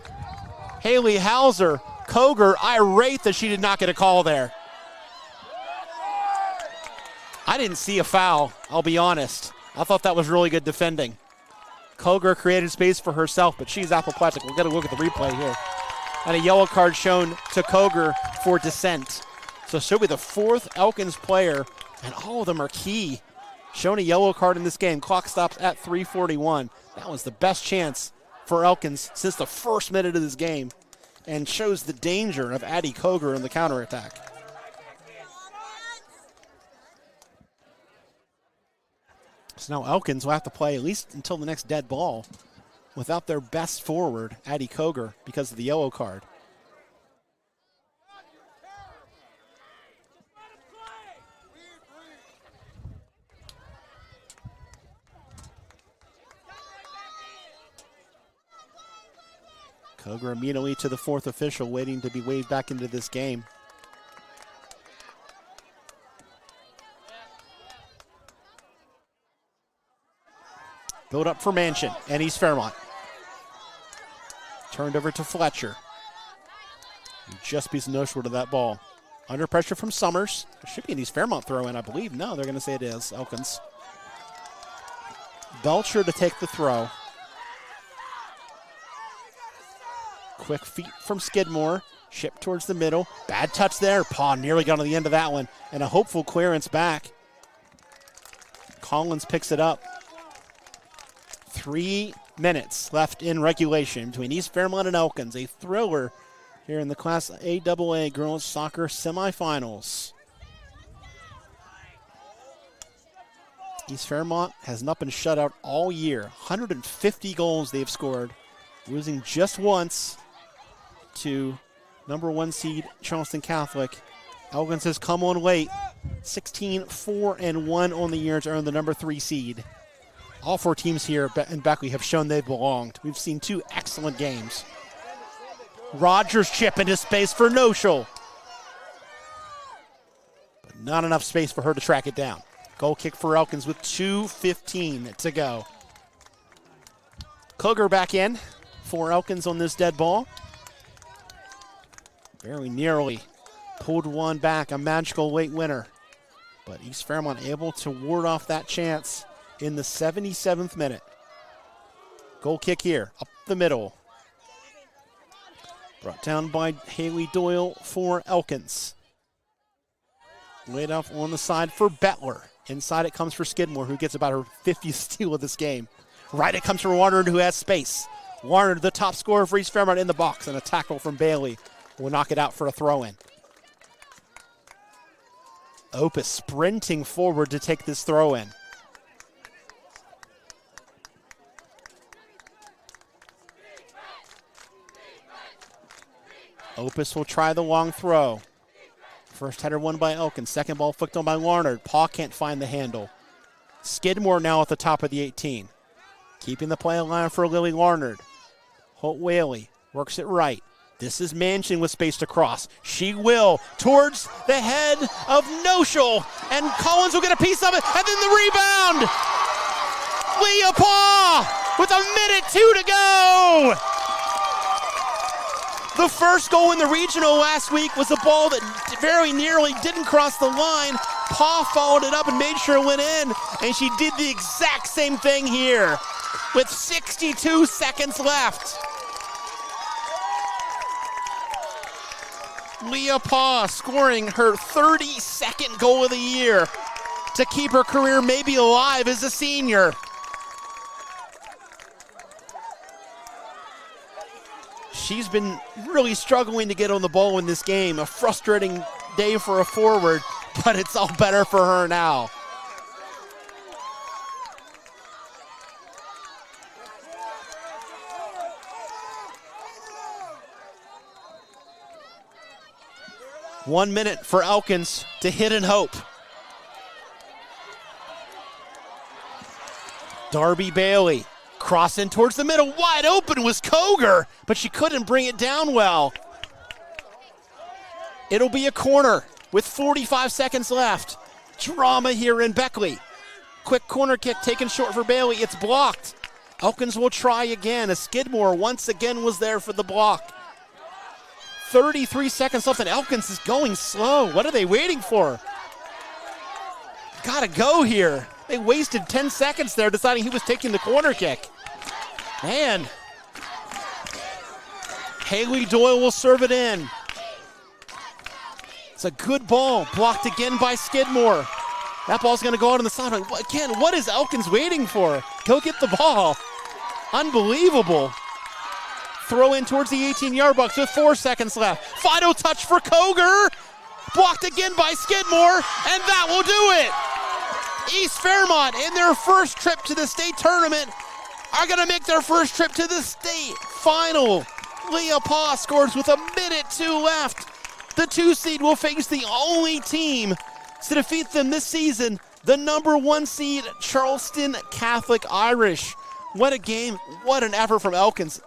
Haley Hauser. Koger irate that she did not get a call there. I didn't see a foul, I'll be honest. I thought that was really good defending. Koger created space for herself, but she's apoplectic. We'll get a look at the replay here. And a yellow card shown to Koger for dissent. So she'll be the fourth Elkins player, and all of them are key. Shown a yellow card in this game. Clock stops at 3:41. That was the best chance for Elkins since the first minute of this game, and shows the danger of Addie Koger in the counterattack. So now Elkins will have to play at least until the next dead ball without their best forward, Addie Koger, because of the yellow card. Koger immediately to the fourth official, waiting to be waved back into this game. Build up for Mansion and East Fairmont. Turned over to Fletcher. He just beats no short of that ball. Under pressure from Summers. There should be an East Fairmont throw in, I believe. No, they're going to say it is. Elkins. Belcher to take the throw. Quick feet from Skidmore. Chip towards the middle. Bad touch there. Paw nearly got to the end of that one. And a hopeful clearance back. Collins picks it up. 3 minutes left in regulation between East Fairmont and Elkins. A thriller here in the Class AAA Girls Soccer Semifinals. East Fairmont has not been shut out all year. 150 goals they've scored, losing just once to number 1 seed Charleston Catholic. Elkins has come on late. 16-4-1 on the year to earn the number 3 seed. All 4 teams here in Beckley have shown they've belonged. We've seen 2 excellent games. Rogers chip into space for Noshel. But not enough space for her to track it down. Goal kick for Elkins with 2:15 to go. Koger back in for Elkins on this dead ball. Very nearly pulled one back, a magical late winner. But East Fairmont able to ward off that chance in the 77th minute. Goal kick here, up the middle. Brought down by Haley Doyle for Elkins. Laid off on the side for Bettler. Inside it comes for Skidmore, who gets about her 50th steal of this game. Right it comes for Warner, who has space. Warner, the top scorer for East Fairmont, in the box, and a tackle from Bailey will knock it out for a throw-in. Opus sprinting forward to take this throw in. Opus will try the long throw. First header won by Elkins. Second ball flicked on by Larnard. Paul can't find the handle. Skidmore now at the top of the 18. Keeping the play alive for Lily Larnard. Holt Whaley works it right. This is Manchin with space to cross. She will towards the head of Noshel, and Collins will get a piece of it, and then the rebound! Leah Paw with 1:02 to go! The first goal in the regional last week was a ball that very nearly didn't cross the line. Paw followed it up and made sure it went in, and she did the exact same thing here with 62 seconds left. Leah Paw scoring her 32nd goal of the year to keep her career maybe alive as a senior. She's been really struggling to get on the ball in this game. A frustrating day for a forward, but it's all better for her now. One minute for Elkins to hit and hope. Darby Bailey crossing towards the middle. Wide open was Koger, but she couldn't bring it down well. It'll be a corner with 45 seconds left. Drama here in Beckley. Quick corner kick taken short for Bailey. It's blocked. Elkins will try again as Skidmore once again was there for the block. 33 seconds left and Elkins is going slow. What are they waiting for? Gotta go here. They wasted 10 seconds there deciding he was taking the corner kick. Man. Haley Doyle will serve it in. It's a good ball, blocked again by Skidmore. That ball's gonna go out on the sideline. Again, what is Elkins waiting for? Go get the ball. Unbelievable. Throw in towards the 18-yard box with 4 seconds left. Final touch for Koger. Blocked again by Skidmore, and that will do it. East Fairmont, in their first trip to the state tournament, are going to make their first trip to the state final. Leah Paw scores with 1:02 left. The 2 seed will face the only team to defeat them this season, the number 1 seed, Charleston Catholic Irish. What a game, what an effort from Elkins.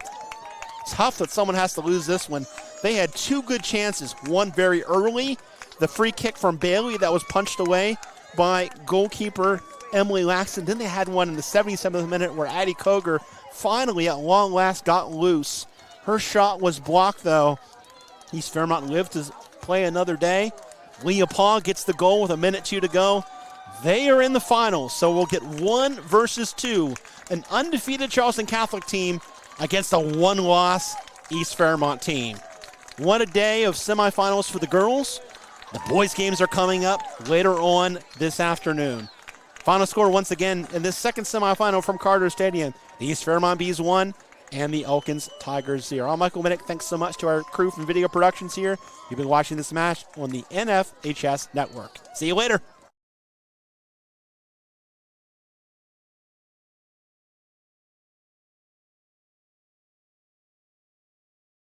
Tough that someone has to lose this one. They had 2 good chances, one very early, the free kick from Bailey that was punched away by goalkeeper Emily Laxton. Then they had one in the 77th minute where Addie Koger finally at long last got loose. Her shot was blocked though. East Fairmont lived to play another day. Leah Paw gets the goal with 1:02 to go. They are in the finals, so we'll get 1 versus 2. An undefeated Charleston Catholic team against a 1-loss East Fairmont team. What a day of semifinals for the girls. The boys' games are coming up later on this afternoon. Final score once again in this second semifinal from Carter Stadium. The East Fairmont Bees 1 and the Elkins Tigers 0. I'm Michael Minnick. Thanks so much to our crew from Video Productions here. You've been watching this match on the NFHS Network. See you later.